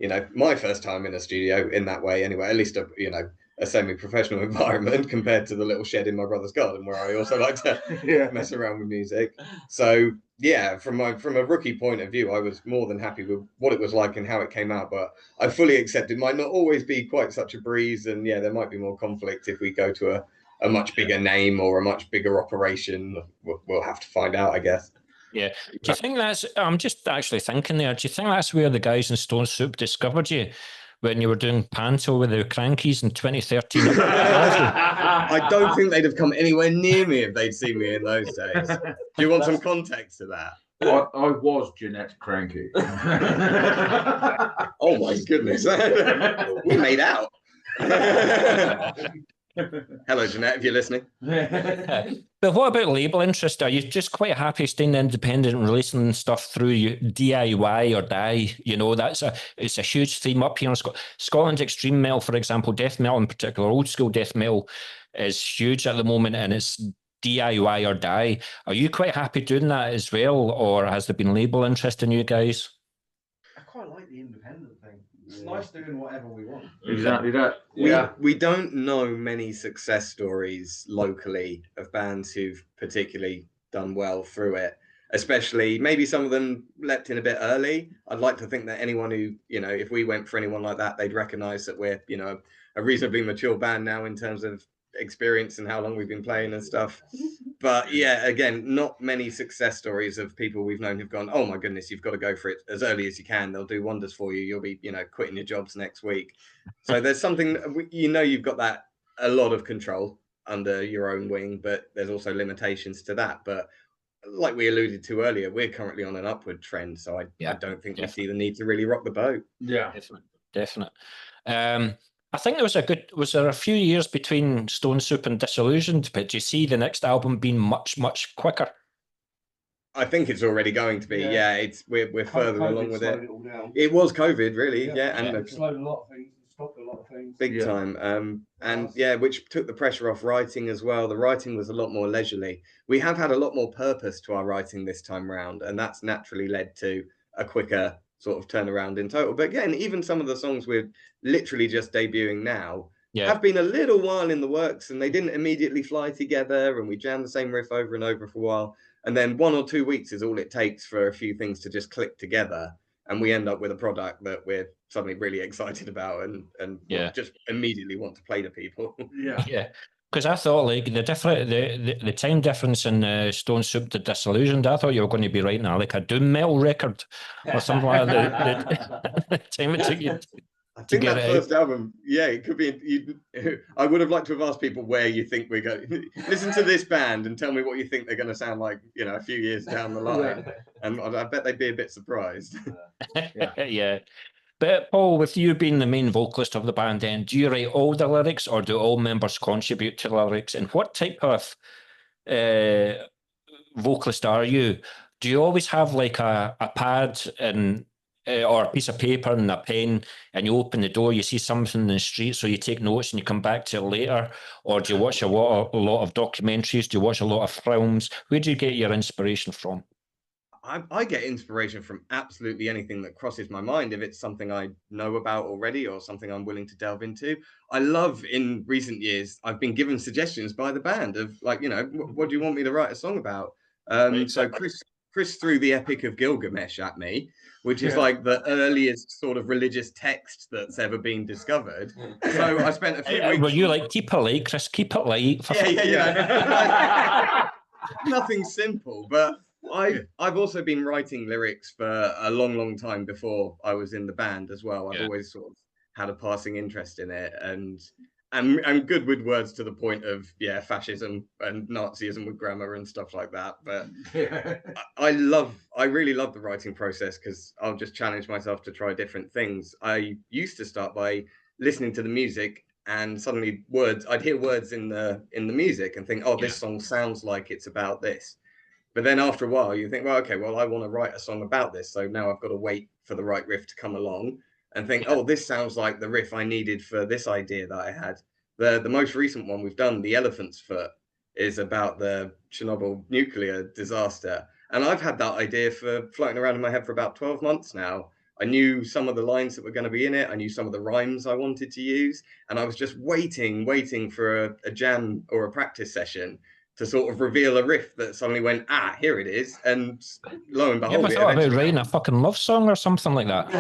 you know, my first time in a studio in that way anyway, at least a semi-professional environment compared to the little shed in my brother's garden where I also like to mess around with music. So from a rookie point of view, I was more than happy with what it was like and how it came out, but I fully accept it might not always be quite such a breeze, and there might be more conflict if we go to a much bigger name or a much bigger operation. We'll have to find out, I guess. Yeah. Do you think that's, I'm just actually thinking there, do you think that's where the guys in Stone Soup discovered you? When you were doing Panto with the Crankies in 2013? I don't think they'd have come anywhere near me if they'd seen me in those days. Do you want some context to that? I was Jeanette Cranky. Oh my goodness. We made out. Hello, Jeanette, if you're listening. But what about label interest? Are you just quite happy staying independent and releasing stuff through you, DIY or die? You know, it's a huge theme up here in Scotland. Extreme metal, for example, death metal in particular, old school death metal is huge at the moment, and it's DIY or die. Are you quite happy doing that as well, or has there been label interest in you guys? I quite like the independent thing. It's nice doing whatever we want. Exactly that. We don't know many success stories locally of bands who've particularly done well through it. especially maybe some of them leapt in a bit early. I'd like to think that anyone who, you know, if we went for anyone like that, they'd recognize that we're, you know, a reasonably mature band now in terms of experience and how long we've been playing and stuff. But yeah, again, not many success stories of people we've known who've gone, oh my goodness, you've got to go for it as early as you can. They'll do wonders for you. You'll be, you know, quitting your jobs next week. So there's something, you know, you've got that a lot of control under your own wing, but there's also limitations to that. But like we alluded to earlier, we're currently on an upward trend. So I don't think we see the need to really rock the boat. Yeah, definitely. I think was there a few years between Stone Soup and Disillusioned, but do you see the next album being much, much quicker? I think it's already going to be. Yeah, we're further along with it. It was COVID, really. And it slowed a lot of things, stopped a lot of things. Big time. And which took the pressure off writing as well. The writing was a lot more leisurely. We have had a lot more purpose to our writing this time round, and that's naturally led to a quicker sort of turnaround in total. But again, even some of the songs we're literally just debuting now have been a little while in the works, and they didn't immediately fly together, and we jammed the same riff over and over for a while, and then 1 or 2 weeks is all it takes for a few things to just click together, and we end up with a product that we're suddenly really excited about and just immediately want to play to people. Because I thought like the time difference in Stone Soup to Disillusioned, I thought you were going to be writing like a doom metal record or something like that. The time it took you I think that first album, it could be. I would have liked to have asked people where you think we're going. Listen to this band and tell me what you think they're going to sound like, you know, a few years down the line. And I bet they'd be a bit surprised. But Paul, with you being the main vocalist of the band, then do you write all the lyrics, or do all members contribute to the lyrics? And what type of vocalist are you? Do you always have like a pad and or a piece of paper and a pen, and you open the door, you see something in the street, so you take notes and you come back to it later? Or do you watch a lot of documentaries? Do you watch a lot of films? Where do you get your inspiration from? I get inspiration from absolutely anything that crosses my mind. If it's something I know about already or something I'm willing to delve into. I love, in recent years, I've been given suggestions by the band of like, you know, what do you want me to write a song about? So Chris threw the Epic of Gilgamesh at me, which is like the earliest sort of religious text that's ever been discovered. So I spent a few weeks. Were you like, keep it light, Chris, keep it light? Nothing simple, but I've also been writing lyrics for a long time before I was in the band as well. I've always sort of had a passing interest in it, and good with words to the point of fascism and Nazism with grammar and stuff like that. But I really love the writing process because I'll just challenge myself to try different things. I used to start by listening to the music, and suddenly I'd hear words in the music and think, oh, this song sounds like it's about this. But then after a while, you think, well, okay, well, I want to write a song about this. So now I've got to wait for the right riff to come along and think, oh, this sounds like the riff I needed for this idea that I had. The most recent one we've done, The Elephant's Foot, is about the Chernobyl nuclear disaster. And I've had that idea floating around in my head for about 12 months now. I knew some of the lines that were going to be in it. I knew some of the rhymes I wanted to use. And I was just waiting for a jam or a practice session to sort of reveal a riff that suddenly went, here it is. And lo and behold, you ever thought about writing a fucking love song or something like that?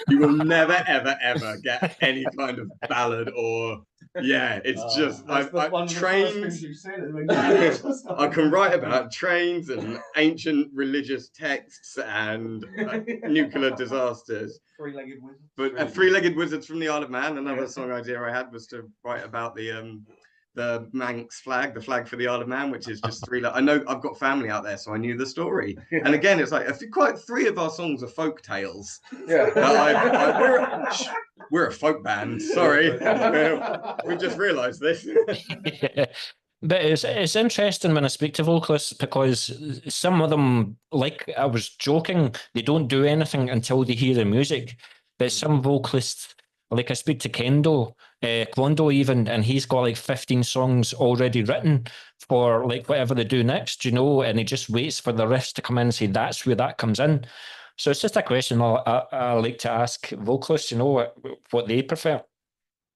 You will never, ever get any kind of ballad or, it's just, trains. I can write about trains and ancient religious texts and nuclear disasters. Three-legged wizards. But three-legged wizards from the Isle of Man. Another song idea I had was to write about the Manx flag, the flag for the Isle of Man, which is just I know I've got family out there, so I knew the story. And again, it's like quite 3 of our songs are folk tales. We're a folk band. Sorry, we've just realised this. But it's interesting when I speak to vocalists, because some of them, like I was joking, they don't do anything until they hear the music. But some vocalists, like I speak to Kwondo even, and he's got like 15 songs already written for like whatever they do next, and he just waits for the riffs to come in and say that's where that comes in. So it's just a question I like to ask vocalists, what they prefer.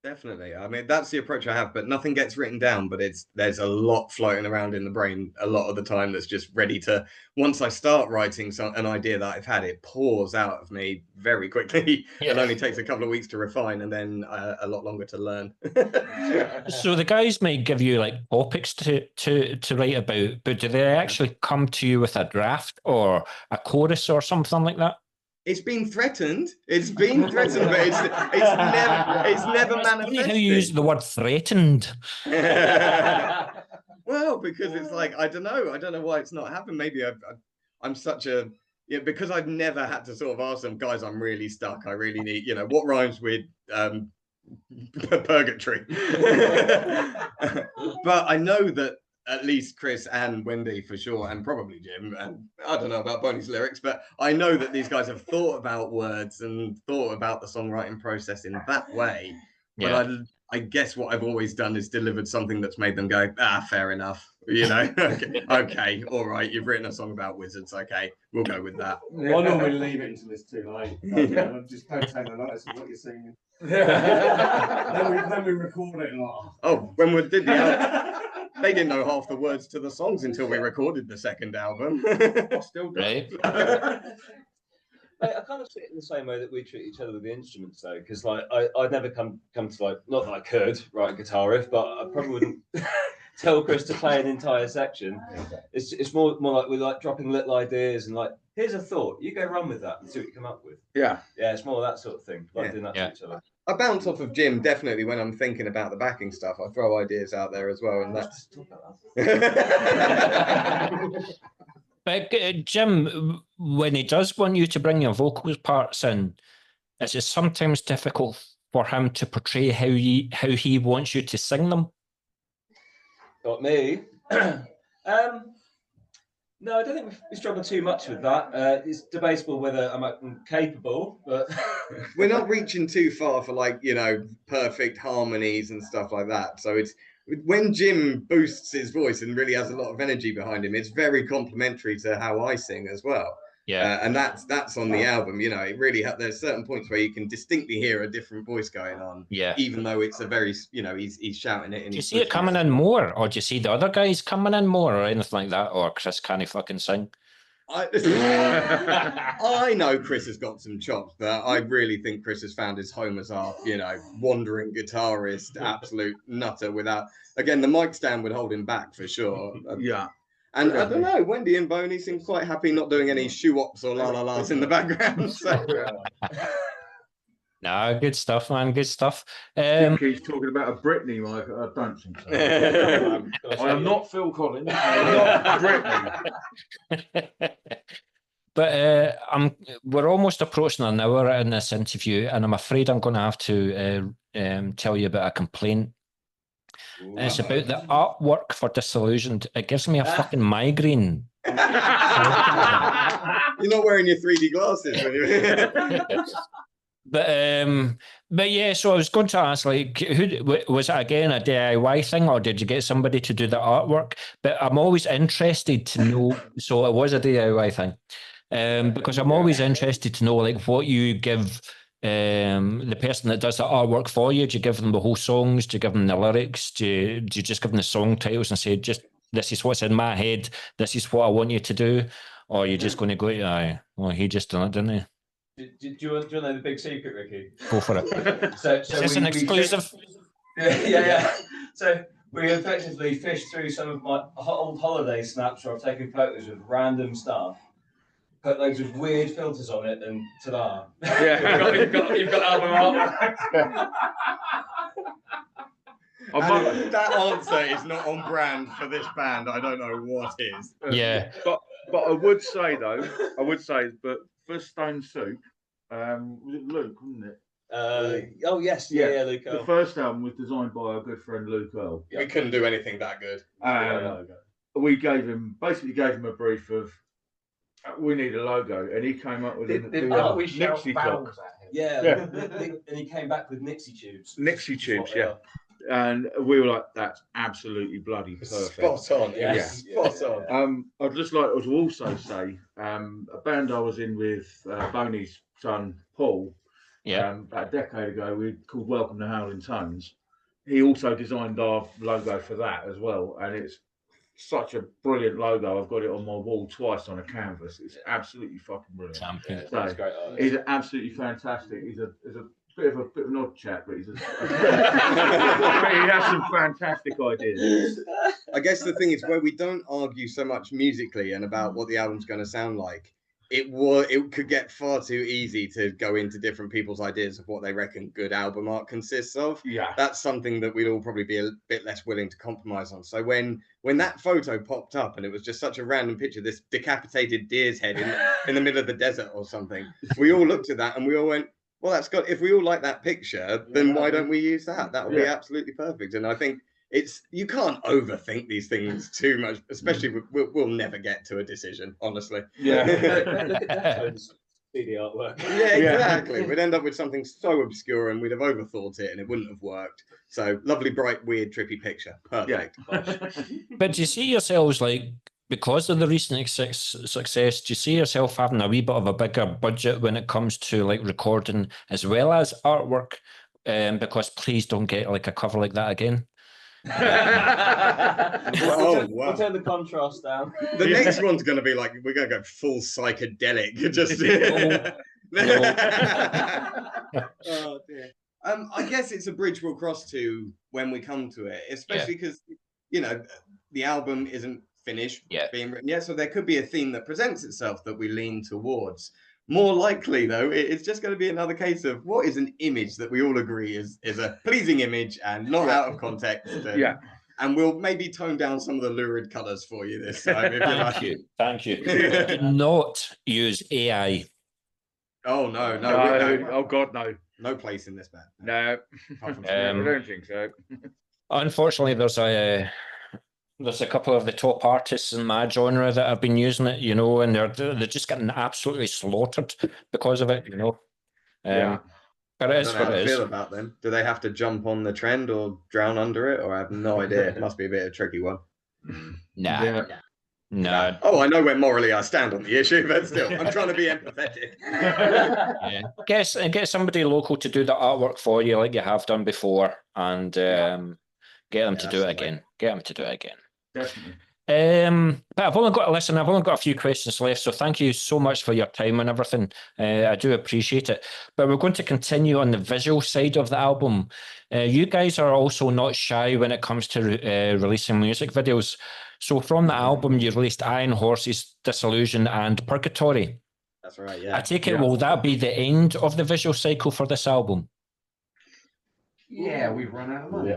Definitely. I mean, that's the approach I have, but nothing gets written down. But there's a lot floating around in the brain a lot of the time that's just ready to. Once I start writing an idea that I've had, it pours out of me very quickly. Yeah. It only takes a couple of weeks to refine, and then a lot longer to learn. So the guys might give you like topics to write about, but do they actually come to you with a draft or a chorus or something like that? It's been threatened. It's been threatened, but it's never manifested. How you use the word threatened? Well, because it's like I don't know why it's not happened. Maybe I'm such a because I've never had to sort of ask them, guys, I'm really stuck. I really need what rhymes with purgatory. But I know that at least Chris and Wendy for sure, and probably Jim, and I don't know about Bonnie's lyrics, but I know that these guys have thought about words and thought about the songwriting process in that way. Yeah. But I guess what I've always done is delivered something that's made them go, fair enough. Okay, all right, you've written a song about wizards. Okay, we'll go with that. I normally leave it until it's too late. Just don't take the notice of what you're singing. then we record it and when we did the album, they didn't know half the words to the songs until we recorded the second album. Still right. I kind of see it in the same way that we treat each other with the instruments, though, because like I'd never come to like, not that I could write a guitar riff, but I probably wouldn't tell Chris to play an entire section. It's more like we're like dropping little ideas and like, here's a thought, you go run with that and see what you come up with. Yeah, it's more that sort of thing, like doing that to each other. I bounce off of Jim definitely when I'm thinking about the backing stuff. I throw ideas out there as well, and that's. But Jim, when he does want you to bring your vocal parts in, is it sometimes difficult for him to portray how he wants you to sing them? Got me. No, I don't think we struggle too much with that. It's debatable whether I'm capable, but we're not reaching too far for like perfect harmonies and stuff like that. So it's when Jim boosts his voice and really has a lot of energy behind him, it's very complimentary to how I sing as well. Yeah, and that's on the album. It really there's certain points where you can distinctly hear a different voice going on. Yeah, even though it's a very he's shouting it. And do you see it coming in more, or do you see the other guys coming in more, or anything like that? Or Chris can't fucking sing? I know Chris has got some chops, but I really think Chris has found his home as our, wandering guitarist, absolute nutter. Without, again, the mic stand would hold him back for sure. Yeah. And I don't know, Wendy and Boney seem quite happy not doing any shoe-ops or la-la-las in the background. So. No, good stuff, man. Good stuff. He's talking about a Britney, Mike. I don't think so. I am not Phil Collins. I'm not Britney. But we're almost approaching an hour in this interview, and I'm afraid I'm going to have to tell you about a complaint. It's about the artwork for Disillusioned. It gives me a fucking migraine. You're not wearing your 3D glasses when you're... But yeah, so I was going to ask, like, who was it again, a DIY thing, or did you get somebody to do the artwork? But I'm always interested to know. So it was a DIY thing, because I'm always interested to know, like, what you give the person that does the artwork for you. Do you give them the whole songs? Do you give them the lyrics? Do you just give them the song titles and say, just this is what's in my head, this is what I want you to do? Or are you just going to go, aye, well, he just done it, didn't he? Do you want to know the big secret, Ricky? Go for it. So is this an exclusive? Yeah. So we effectively fished through some of my old holiday snaps where I've taken photos of random stuff, put loads of weird filters on it, and ta-da! Yeah. you've got album art. That answer is not on brand for this band. I don't know what is. Yeah. But I would say though, but for Stone Soup, was it Luke, wasn't it? Oh yes, yeah, Luke Earl. The first album was designed by our good friend Luke Earl. We couldn't do anything that good. We gave him a brief of we need a logo, and he came up with Nixie Talk. Yeah. And he came back with Nixie Tubes. Nixie Tubes, yeah. And we were like, that's absolutely bloody perfect. Spot on, yes. Spot on. I'd just like to also say, a band I was in with Boney's son, Paul, about a decade ago, we called Welcome to Howling Tones. He also designed our logo for that as well, and it's such a brilliant logo. I've got it on my wall twice on a canvas. It's absolutely fucking brilliant. That's great. He's absolutely fantastic. He's a bit of an odd chap, but he has some fantastic ideas. I guess the thing is, where we don't argue so much musically and about what the album's going to sound like, it could get far too easy to go into different people's ideas of what they reckon good album art consists of. Yeah, that's something that we'd all probably be a bit less willing to compromise on. So when that photo popped up and it was just such a random picture, this decapitated deer's head in the middle of the desert or something, we all looked at that and we all went, well, if we all like that picture, then why don't we use that? That would be absolutely perfect. And I think you can't overthink these things too much, especially we'll never get to a decision, honestly. Yeah. Look at Deftones CD artwork. Yeah, exactly. We'd end up with something so obscure and we'd have overthought it and it wouldn't have worked. So lovely, bright, weird, trippy picture. Perfect. Yeah. But do you see yourselves, like, because of the recent success, do you see yourself having a wee bit of a bigger budget when it comes to like recording as well as artwork? Because please don't get like a cover like that again. We'll turn the contrast down. The next one's going to be like, we're going to go full psychedelic. Just oh dear. I guess it's a bridge we'll cross to when we come to it, especially because the album isn't finished being written yet, so there could be a theme that presents itself that we lean towards. More likely, though, it's just going to be another case of what is an image that we all agree is a pleasing image and not out of context. And we'll maybe tone down some of the lurid colours for you this time. If Thank you. Do not use AI. Oh, no. Oh, God, no. No place in this band. No. I don't think so. Unfortunately, there's a couple of the top artists in my genre that have been using it, and they're just getting absolutely slaughtered because of it, But it is what it is. Feel about them. Do they have to jump on the trend or drown under it? Or I have no idea. It must be a bit of a tricky one. Nah. No. Oh, I know where morally I stand on the issue, but still, I'm trying to be empathetic. Get somebody local to do the artwork for you, like you have done before, and get them to do it again. Get them to do it again. Definitely. But I've only got a few questions left, so thank you so much for your time and everything. I do appreciate it. But we're going to continue on the visual side of the album. You guys are also not shy when it comes to releasing music videos. So from the album, you released Iron Horses, Disillusion, and Purgatory. That's right, yeah. I take it, will that be the end of the visual cycle for this album? Yeah, we've run out of money.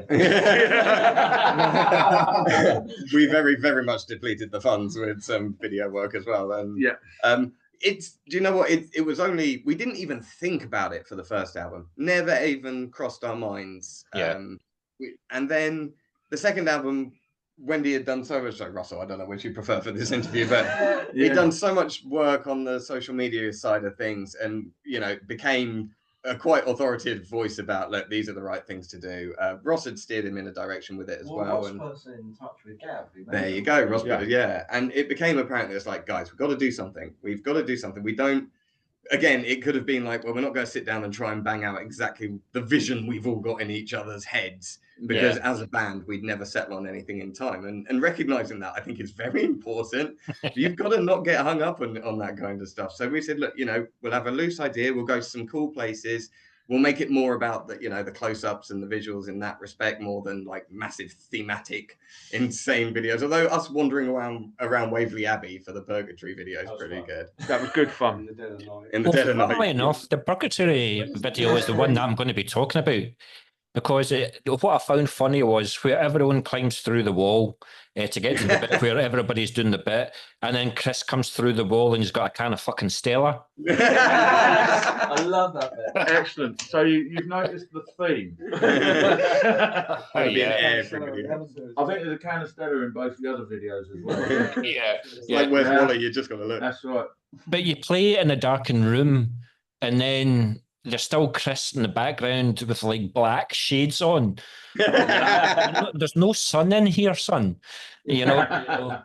We very, very much depleted the funds with some video work as well. And do you know what? It was only, we didn't even think about it for the first album. Never even crossed our minds. And then the second album, Wendy had done so much, so Russell, I don't know which you prefer for this interview, but he'd done so much work on the social media side of things and, became a quite authoritative voice about, look, these are the right things to do. Ross had steered him in a direction with it as well. Ross was in touch with Gav. There you go, Ross. And it became apparent that it's like, guys, we've got to do something. We've got to do something. We don't, again, it could have been like, well, we're not going to sit down and try and bang out exactly the vision we've all got in each other's heads, because as a band, we'd never settle on anything in time. And recognizing that, I think, is very important. You've got to not get hung up on that kind of stuff. So we said, look, we'll have a loose idea. We'll go to some cool places. We'll make it more about the, the close-ups and the visuals in that respect, more than like massive thematic, insane videos. Although us wandering around Waverley Abbey for the Purgatory video is pretty good. That was good fun. In the dead of night. In the dead of night. Funnily enough, the Purgatory video is the one that I'm going to be talking about. Because what I found funny was where everyone climbs through the wall to get to the bit where everybody's doing the bit, and then Chris comes through the wall and he's got a can of fucking Stella. I love that bit. Excellent. So you've noticed the theme. Oh, yeah. I think there's a can of Stella in both the other videos as well. Like where's Wally? You just got to look. That's right. But you play in a darkened room, and then there's still Chris in the background with like black shades on. There's no sun in here, son. No,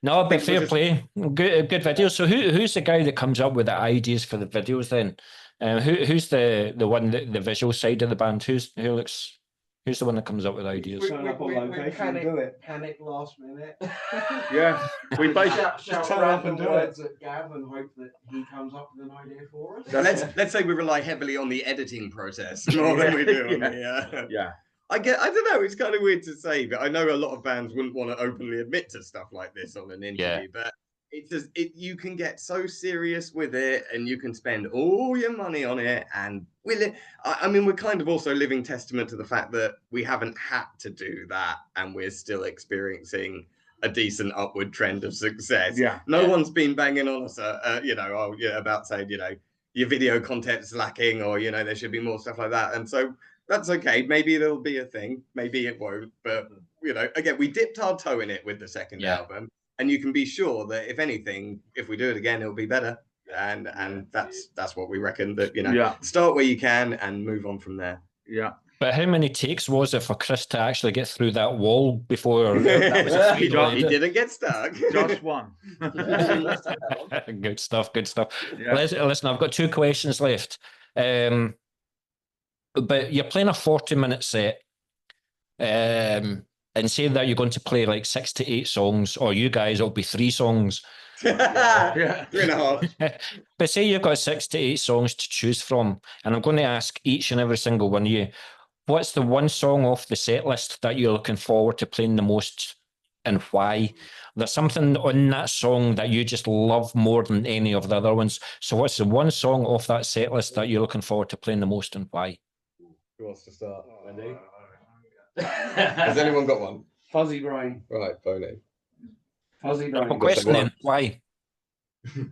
but fair play. Good video. So who's the guy that comes up with the ideas for the videos then? Who's the one the visual side of the band? Who's the one that comes up with ideas? Turn up on location and do it. Panic last minute. Yeah, we basically shout turn up and random do it. words at Gav and hope that he comes up with an idea for us. So let's say we rely heavily on the editing process more than we do on the. yeah. I don't know. It's kind of weird to say, but I know a lot of bands wouldn't want to openly admit to stuff like this on an interview. But it's just you can get so serious with it, and you can spend all your money on it. And I mean, we're kind of also living testament to the fact that we haven't had to do that, and we're still experiencing a decent upward trend of success. Yeah. No one's been banging on us, about saying, your video content's lacking, or there should be more stuff like that. And so that's okay. Maybe it'll be a thing. Maybe it won't. But again, we dipped our toe in it with the second album, and you can be sure that if anything, if we do it again, it'll be better. And that's what we reckon. That start where you can and move on from there. Yeah. But how many takes was it for Chris to actually get through that wall before that was he didn't get stuck? Just one. Good stuff. Yeah. Listen, I've got 2 questions left. But you're playing a 40-minute set, and saying that you're going to play like 6 to 8 songs, or you guys, it'll be 3 songs. 3.5. But say you've got 6 to 8 songs to choose from, and I'm going to ask each and every single one of you, what's the one song off the set list that you're looking forward to playing the most, and why? There's something on that song that you just love more than any of the other ones. So what's the one song off that set list that you're looking forward to playing the most, and why? Who wants to start? Wendy? Has anyone got one? Fuzzy Brain. Right, Boney. Fuzzy Brain. Well, question then, why? Because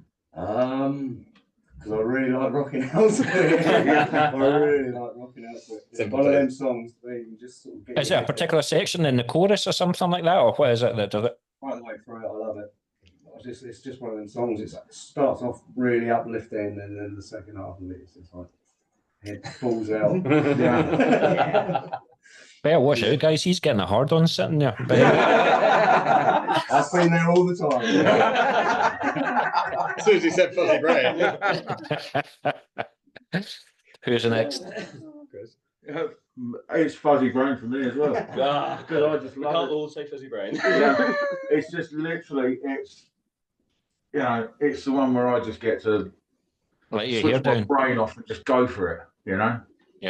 I really like rocking out to it. I really like rocking out to it. It's one of them songs that you just sort of get. Is it a particular section in the chorus or something like that, or what is it that does it? Right the way through it, I love it. It's just one of them songs. It starts off really uplifting, and then the second half of it's just like head falls out. Better watch out, guys. He's getting a hard on sitting there. I've been there all the time. As soon as he said Fuzzy Brain. Who's the next? It's Fuzzy Brain for me as well. Because I just love Can't it. all say Fuzzy Brain. It's just literally, it's the one where I just get to Let your hair switch my down. brain off and just go for it, Yeah.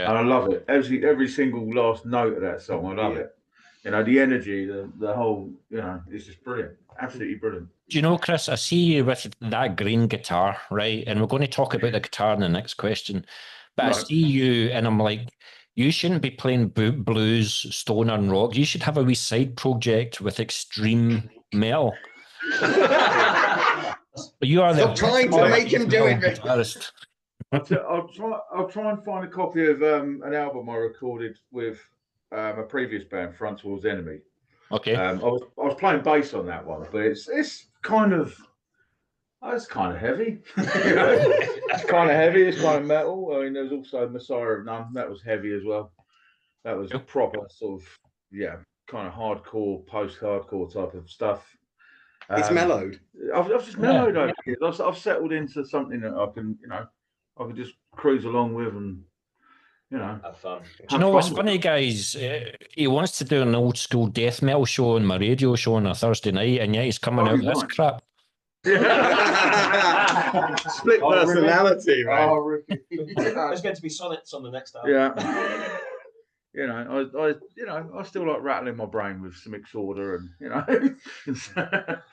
And I love it. Every single last note of that song, I love it. The energy, the whole, it's just brilliant. Absolutely brilliant. Do you know, Chris, I see you with that green guitar, right? And we're going to talk about the guitar in the next question. But Right. I see you and I'm like, you shouldn't be playing blues, stoner and rock. You should have a wee side project with extreme metal. You are Stop trying to make him do it. guitarist. I'll try and find a copy of an album I recorded with a previous band, Front Towards Enemy. Okay. I was playing bass on that one, but it's kind of heavy. It's kind of heavy. It's kind of metal. I mean, there's also Messiah of None. That was heavy as well. That was proper sort of kind of hardcore, post-hardcore type of stuff. It's mellowed. I've just mellowed over the years. I've settled into something that I can, I can just cruise along with and, have fun. Do you know what's funny, guys? He wants to do an old school death metal show on my radio show on a Thursday night, and yet he's coming out with this crap. Split personality, right? There's going to be sonnets on the next album. Yeah. I still like rattling my brain with some Exorder and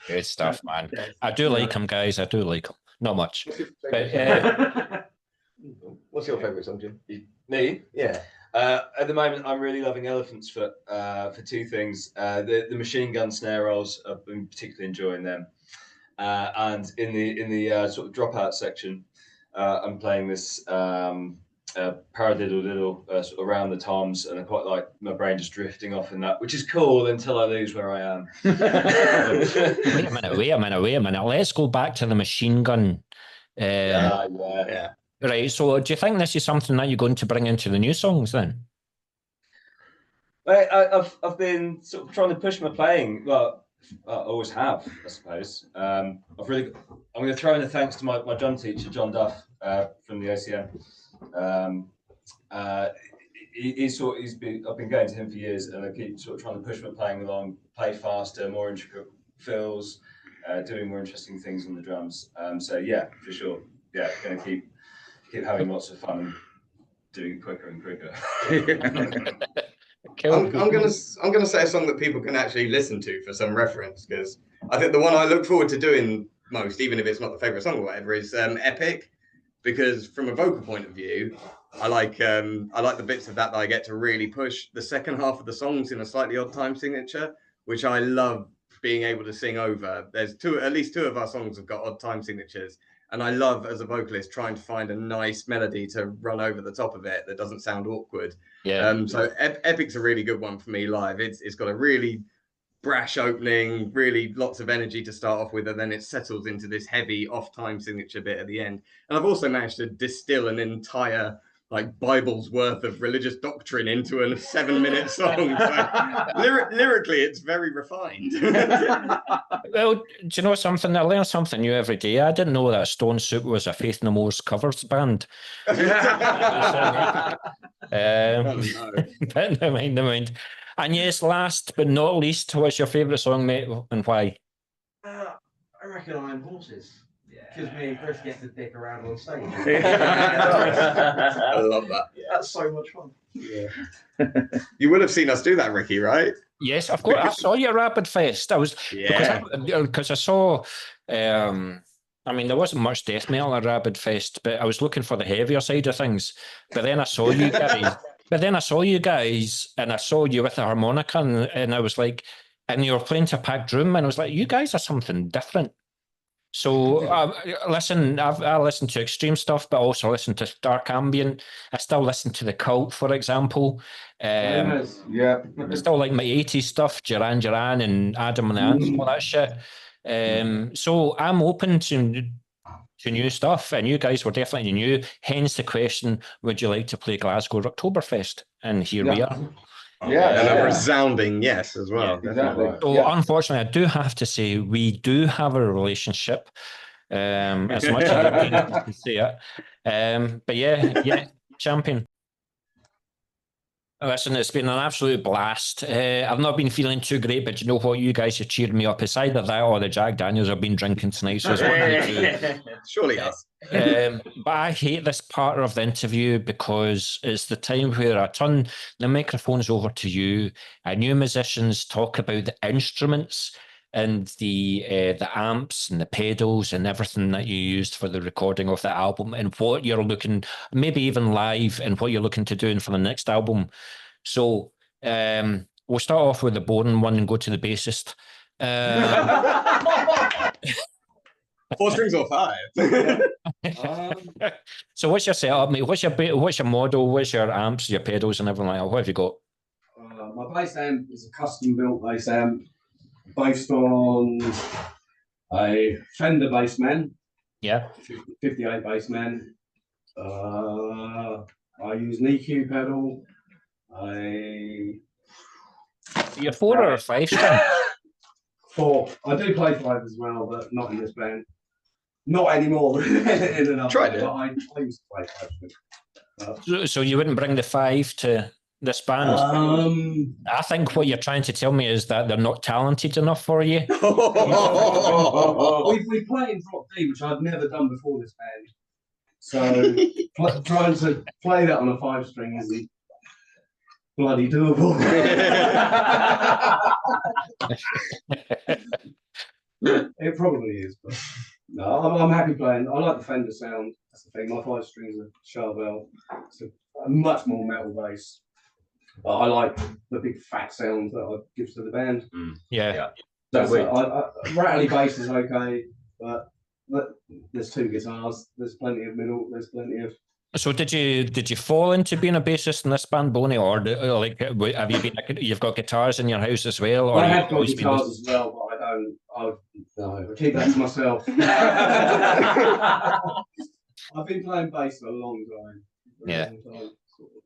Good stuff, man. I do like him, guys. I do like him. Not much. But, What's your favourite song, Jim? Me? Yeah. At the moment, I'm really loving Elephant's Foot for 2 things. The machine gun snare rolls, I've been particularly enjoying them. And in the sort of dropout section, I'm playing this paradiddle diddle sort of around the toms, and I quite like my brain just drifting off in that, which is cool until I lose where I am. wait a minute. Let's go back to the machine gun. Yeah. Right, so do you think this is something that you're going to bring into the new songs then? I've been sort of trying to push my playing. Well, always have, I suppose. I'm going to throw in a thanks to my drum teacher, John Duff, from the OCM. I've been going to him for years, and I keep sort of trying to push my playing along, play faster, more intricate fills, doing more interesting things on the drums. So yeah, for sure. Yeah, going to keep having lots of fun and doing quicker and quicker. I'm gonna say a song that people can actually listen to for some reference, because I think the one I look forward to doing most, even if it's not the favorite song or whatever, is Epic, because from a vocal point of view, I like the bits of that I get to really push. The second half of the songs in a slightly odd time signature, which I love being able to sing over. There's at least two of our songs have got odd time signatures, and I love, as a vocalist, trying to find a nice melody to run over the top of it that doesn't sound awkward. Yeah. So Epic's a really good one for me live. It's got a really brash opening, really lots of energy to start off with, and then it settles into this heavy off-time signature bit at the end. And I've also managed to distill an entire Bible's worth of religious doctrine into a 7-minute song. So lyrically, it's very refined. Well, do you know something? I learn something new every day. I didn't know that Stone Soup was a Faith No More's covers band. Oh, no. But never mind. And yes, last but not least, what's your favourite song, mate, and why? I reckon Iron Horses. Because me and Chris get to dick around on stage. I love that. That's so much fun. Yeah. You would have seen us do that, Ricky, right? Yes, of course. I saw you at Rapid Fest. Because I saw. I mean, there wasn't much death metal at Rapid Fest, but I was looking for the heavier side of things. But then I saw you guys. And I saw you with the harmonica, and I was like, and you were playing to packed room, and I was like, you guys are something different. So listen, I listen to extreme stuff, but also listen to dark ambient. I still listen to The Cult, for example. Yeah. I still like my 80s stuff, Duran and Adam and the Ants, all that shit. So I'm open to new stuff, and you guys were definitely new. Hence the question: would you like to play Glasgow Rocktoberfest? And here we are. And a resounding yes as well. Yeah, exactly. So unfortunately, I do have to say we do have a relationship. As much as I can say it. But yeah, champion. Listen, it's been an absolute blast. I've not been feeling too great, but you know what? You guys have cheered me up. It's either that or the Jack Daniels I've been drinking tonight. So it's one of the two. Surely us. But I hate this part of the interview because it's the time where I turn the microphones over to you and you musicians talk about the instruments and the amps and the pedals and everything that you used for the recording of the album and what you're looking, maybe even live, and what you're looking to do for the next album. So we'll start off with the boring one and go to the bassist. 4 strings or 5? So what's your setup, mate? What's your model? What's your amps, your pedals, and everything like that? What have you got? My bass amp is a custom-built bass amp based on a Fender Bassman. Yeah. 58 Bassman. I use an EQ pedal. You're 4 or 5 string? 4. I do play 5 as well, but not in this band. Not anymore. In another Tried band, it. but I used to play 5. So you wouldn't bring the 5 to this band? I think what you're trying to tell me is that they're not talented enough for you. We play in Drop D, which I've never done before this band. So trying to play that on a 5-string isn't bloody doable. It probably is, but no, I'm happy playing. I like the Fender sound. That's the thing. My 5 strings are Charvel. It's a much more metal bass. But I like the big fat sound that it gives to the band. Yeah. Rattly bass is okay, but there's 2 guitars. There's plenty of middle. There's plenty of. So did you fall into being a bassist in this band, Bonnie, or like have you been? You've got guitars in your house as well, or I have got guitars as well, but I don't. I keep that to myself. I've been playing bass for a long time. Yeah. Long time, sort of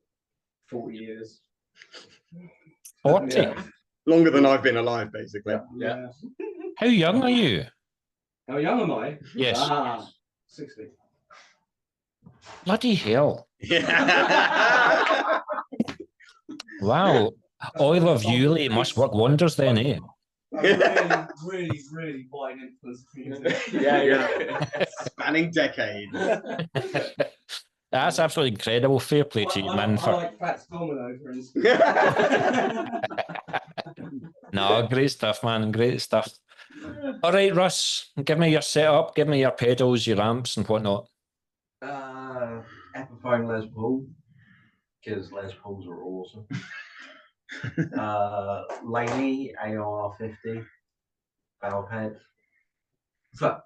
40 years. 40. Yeah. Longer than I've been alive, basically. Yeah. How young are you? How young am I? Yes. 60. Bloody hell. Yeah. Wow. Oil of Ely must work wonders then, eh? Really wide influence. Yeah. Spanning decades. That's absolutely incredible. Fair play to you, man. I like Fats Domino, for instance. No, great stuff, man. Great stuff. All right, Russ, give me your setup, give me your pedals, your amps, and whatnot. Epiphone Les Paul, because Les Pauls are awesome. Laney AR50 valve head,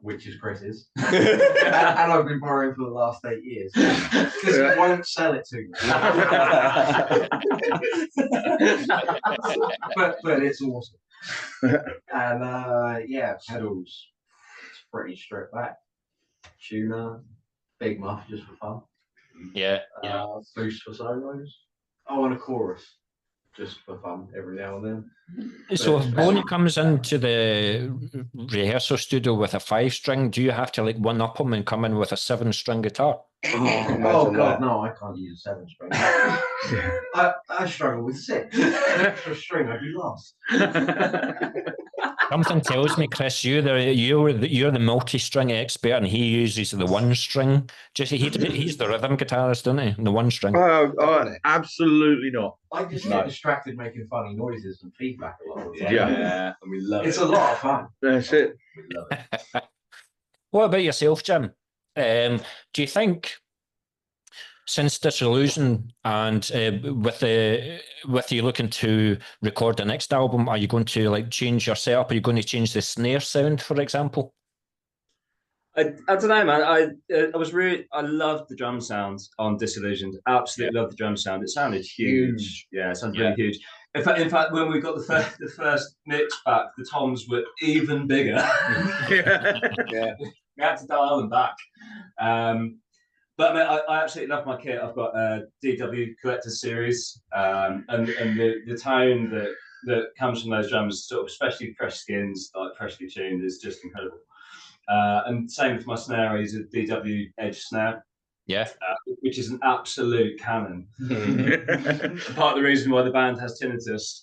which is Chris's, and I've been borrowing for the last 8 years because he won't sell it to me. but it's awesome. And pedals, it's pretty stripped back. Tuner, big muff just for fun. Yeah. Boost for solos. Oh, and a chorus just for fun every now and then. So if Boney comes into the rehearsal studio with a 5-string, do you have to like one up him and come in with a 7-string guitar? Oh God, no, I can't use a 7-string. I struggle with 6. An extra string, I'd be lost. Something tells me, Chris, you're the multi-string expert, and he uses the 1-string. Just he's the rhythm guitarist, isn't he? The 1-string. Oh, absolutely not. I just get distracted making funny noises and feedback a lot of the time. Yeah, and we love it. It's a lot of fun. That's it. We love it. What about yourself, Jim? Do you think, since Disillusion and with you looking to record the next album, are you going to like change your setup? Are you going to change the snare sound, for example? I don't know, man. I loved the drum sounds on Disillusioned. Absolutely loved the drum sound. It sounded huge. Yeah, it sounded really huge. In fact, when we got the first mix back, the toms were even bigger. Yeah. We had to dial them back. But I absolutely love my kit. I've got a DW Collector's Series, and the tone that comes from those drums, sort of especially fresh skins, like freshly tuned, is just incredible. And same with my snare, is a DW Edge snare. Yeah, which is an absolute cannon. Part of the reason why the band has tinnitus.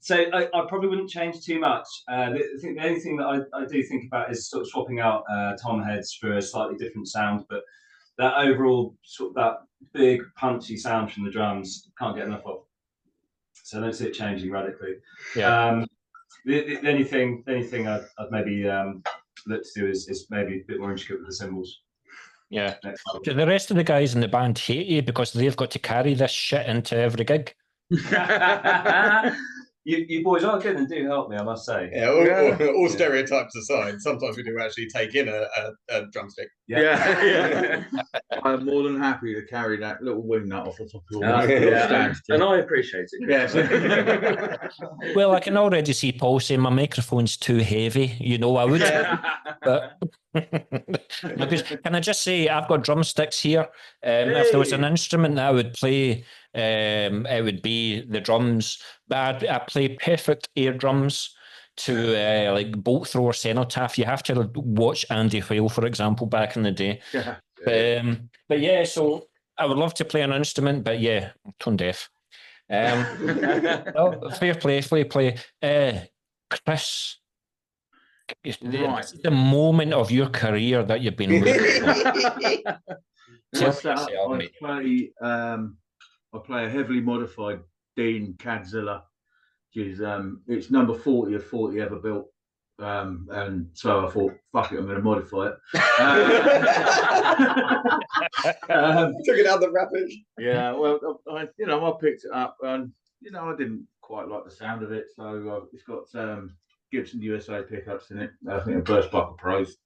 So I probably wouldn't change too much. I think the only thing that I do think about is sort of swapping out tom heads for a slightly different sound, but that overall sort of that big punchy sound from the drums, can't get enough of. So I don't see it changing radically. Yeah. The only thing I'd maybe look to do is maybe a bit more intricate with the cymbals. Yeah. Do the rest of the guys in the band hate you because they've got to carry this shit into every gig? You boys are good and do help me, I must say. Yeah, all stereotypes aside, sometimes we do actually take in a drumstick. Yeah. I'm more than happy to carry that little wing nut off the top of and I appreciate it. Yes. Well, I can already see Paul saying my microphone's too heavy. You know, I would. But can I just say, I've got drumsticks here. If there was an instrument that I would play, it would be the drums. But I play perfect air drums to like bolt thrower cenotaph. You have to watch Andy Whale, for example, back in the day. But yeah, so I would love to play an instrument, but yeah, I'm tone deaf. Fair play. Chris, the moment of your career that you've been waiting for. I play a heavily modified Dean Cadzilla, which is it's number 40 of 40 ever built. And so I thought, fuck it, I'm going to modify it. Took it out the wrappage. Yeah, well, I picked it up, and I didn't quite like the sound of it, so it's got Gibson USA pickups in it. I think a Burst Buckle Pros,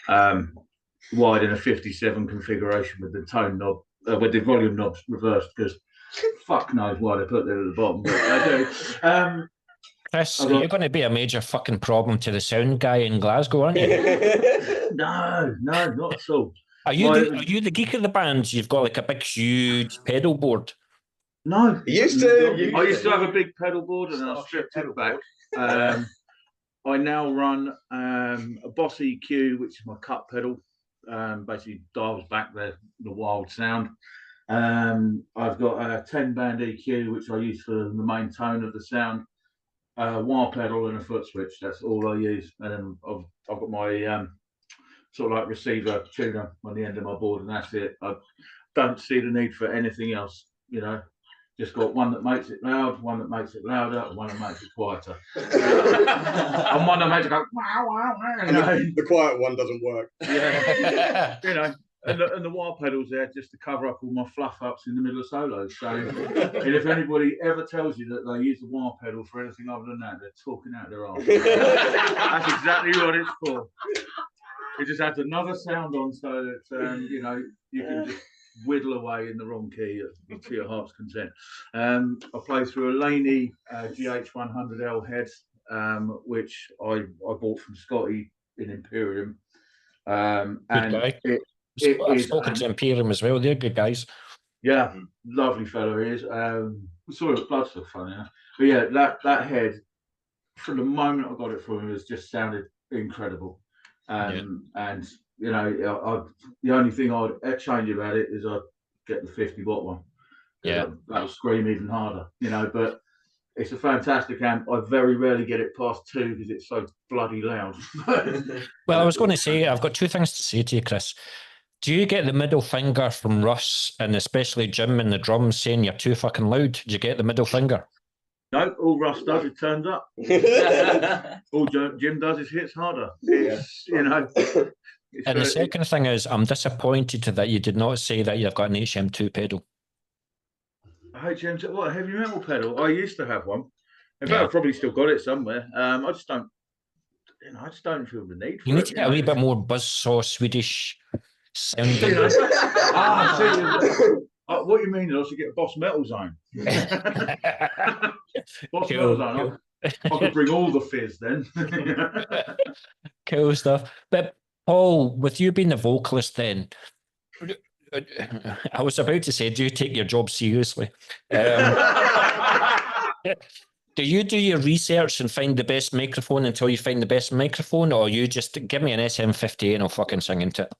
wide in a 57 configuration with the tone knob, with the volume knobs reversed, because fuck knows why they put that at the bottom, but they do. Chris, you're going to be a major fucking problem to the sound guy in Glasgow, aren't you? No, not at all. Are you the geek of the band? You've got like a big, huge pedal board. No, You used to. I used to have a big pedal board and I stripped it back. I now run a Boss EQ, which is my cut pedal. Basically dials back the wild sound. I've got a 10-band EQ, which I use for the main tone of the sound. Wah pedal and a foot switch. That's all I use. And I've got my sort of like receiver tuner on the end of my board, and that's it. I don't see the need for anything else. You know, just got one that makes it loud, one that makes it louder, and one that makes it quieter. And one that makes it go wow wow wow. You know? The quiet one doesn't work. Yeah, you know. And the wah pedals there just to cover up all my fluff ups in the middle of solos. So, and if anybody ever tells you that they use the wah pedal for anything other than that, they're talking out their arse. That's exactly what it's for. It just adds another sound on so that you know, you can just whittle away in the wrong key to your heart's content. I play through a Laney GH100L head, which I bought from Scotty in Imperium. And I've spoken to Imperium as well. They're good guys. Yeah, lovely fellow he is. We saw it at Bloodstock, funny enough. But yeah, that head, from the moment I got it from him, has just sounded incredible. And you know, the only thing I'd change about it is I'd get the 50-watt one. Yeah, that'll scream even harder. You know, but it's a fantastic amp. I very rarely get it past 2 because it's so bloody loud. Well, I was going to say, I've got 2 things to say to you, Chris. Do you get the middle finger from Russ and especially Jim in the drums saying you're too fucking loud? Do you get the middle finger? No, all Russ does is turns up. All Jim does is hits harder. It's, you know. And the second thing is, I'm disappointed that you did not say that you've got an HM2 pedal. HM2, what, a heavy metal pedal? I used to have one. In fact, I've probably still got it somewhere. I just don't, you know, I just don't feel the need for it. You need to get a wee bit more buzzsaw Swedish sounding. You know? What you mean is I should get a Boss Metal Zone. Boss Metal Zone. I could bring all the fizz then. Cool stuff. But Paul, with you being the vocalist then, I was about to say, do you take your job seriously? Do you do your research and find the best microphone until you find the best microphone, or you just give me an SM58 and I'll fucking sing into it?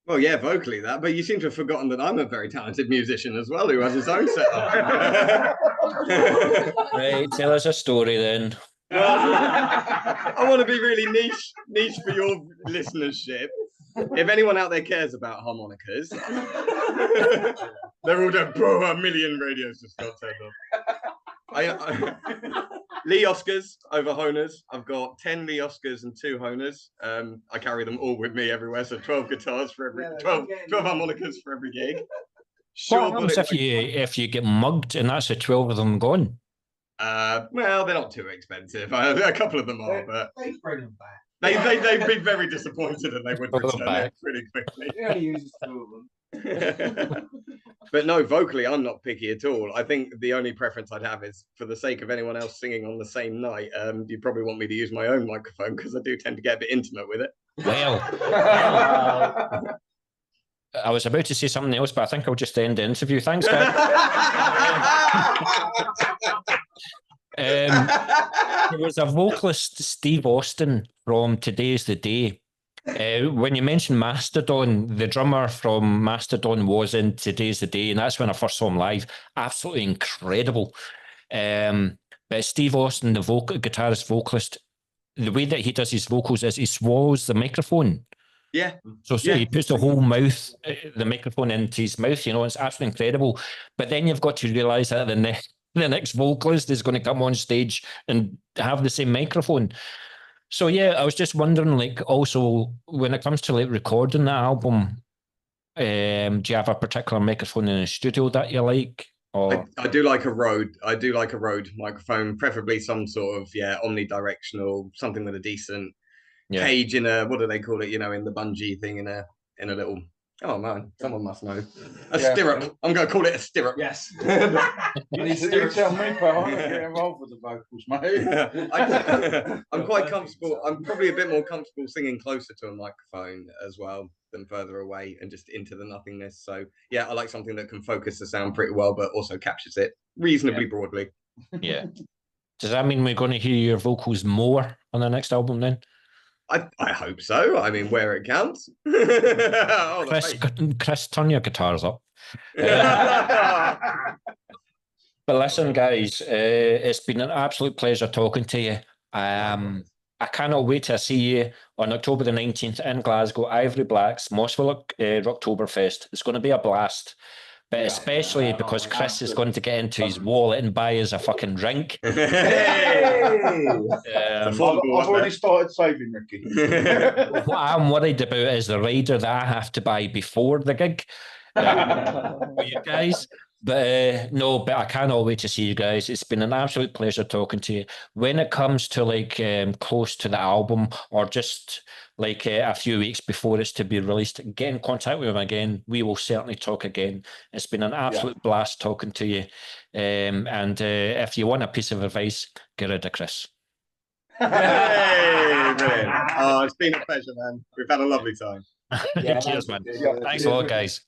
Well, yeah, vocally that, but you seem to have forgotten that I'm a very talented musician as well, who has his own setup. Right, tell us a story then. I want to be really niche for your listenership. If anyone out there cares about harmonicas, they're all doing, bro, a million radios just got turned on. Lee Oscars over Honers. I've got 10 Lee Oscars and 2 Honers. I carry them all with me everywhere, so 12 guitars for every 12 harmonicas for every gig. Sure, what happens if you get mugged and that's the 12 of them gone? Well, they're not too expensive. A couple of them are, but they bring them back. They'd be very disappointed and they would return it pretty quickly. He only uses 2 of them. But no, vocally, I'm not picky at all. I think the only preference I'd have is for the sake of anyone else singing on the same night, you probably want me to use my own microphone because I do tend to get a bit intimate with it. Well, I was about to say something else, but I think I'll just end the interview. Thanks, guys. There was a vocalist, Steve Austin, from Today's the Day. When you mentioned Mastodon, the drummer from Mastodon was in Today's the Day, and that's when I first saw him live. Absolutely incredible. But Steve Austin, the guitarist vocalist, the way that he does his vocals is he swallows the microphone. Yeah. So he puts the whole mouth, the microphone into his mouth, you know, it's absolutely incredible. But then you've got to realise that the next vocalist is going to come on stage and have the same microphone. So yeah, I was just wondering, like, also when it comes to like recording the album, do you have a particular microphone in the studio that you like? Or I do like a Rode. I do like a Rode microphone, preferably some sort of omnidirectional, something with a decent cage in a, what do they call it? You know, in the bungee thing in a little Oh man, someone must know. A stirrup. I'm going to call it a stirrup. Yes. You tell me, pal. I don't get involved with the vocals, mate. I'm quite comfortable. I'm probably a bit more comfortable singing closer to a microphone as well than further away and just into the nothingness. So yeah, I like something that can focus the sound pretty well, but also captures it reasonably broadly. Yeah. Does that mean we're going to hear your vocals more on the next album then? I hope so. I mean, where it counts. Chris, turn your guitars up. But listen, guys, it's been an absolute pleasure talking to you. I cannot wait to see you on October the 19th in Glasgow, Ivory Blacks, Moshville Rocktoberfest. It's going to be a blast. But especially because Chris is going to get into his wallet and buy us a fucking drink. I've already started saving, Ricky. What I'm worried about is the rider that I have to buy before the gig. For you guys. But no, but I cannot wait to see you guys. It's been an absolute pleasure talking to you. When it comes to like close to the album or just like a few weeks before it's to be released, get in contact with him again. We will certainly talk again. It's been an absolute blast talking to you. And if you want a piece of advice, get rid of Chris. Hey, brilliant. Oh, it's been a pleasure, man. We've had a lovely time. Cheers, man. Thanks a lot, guys.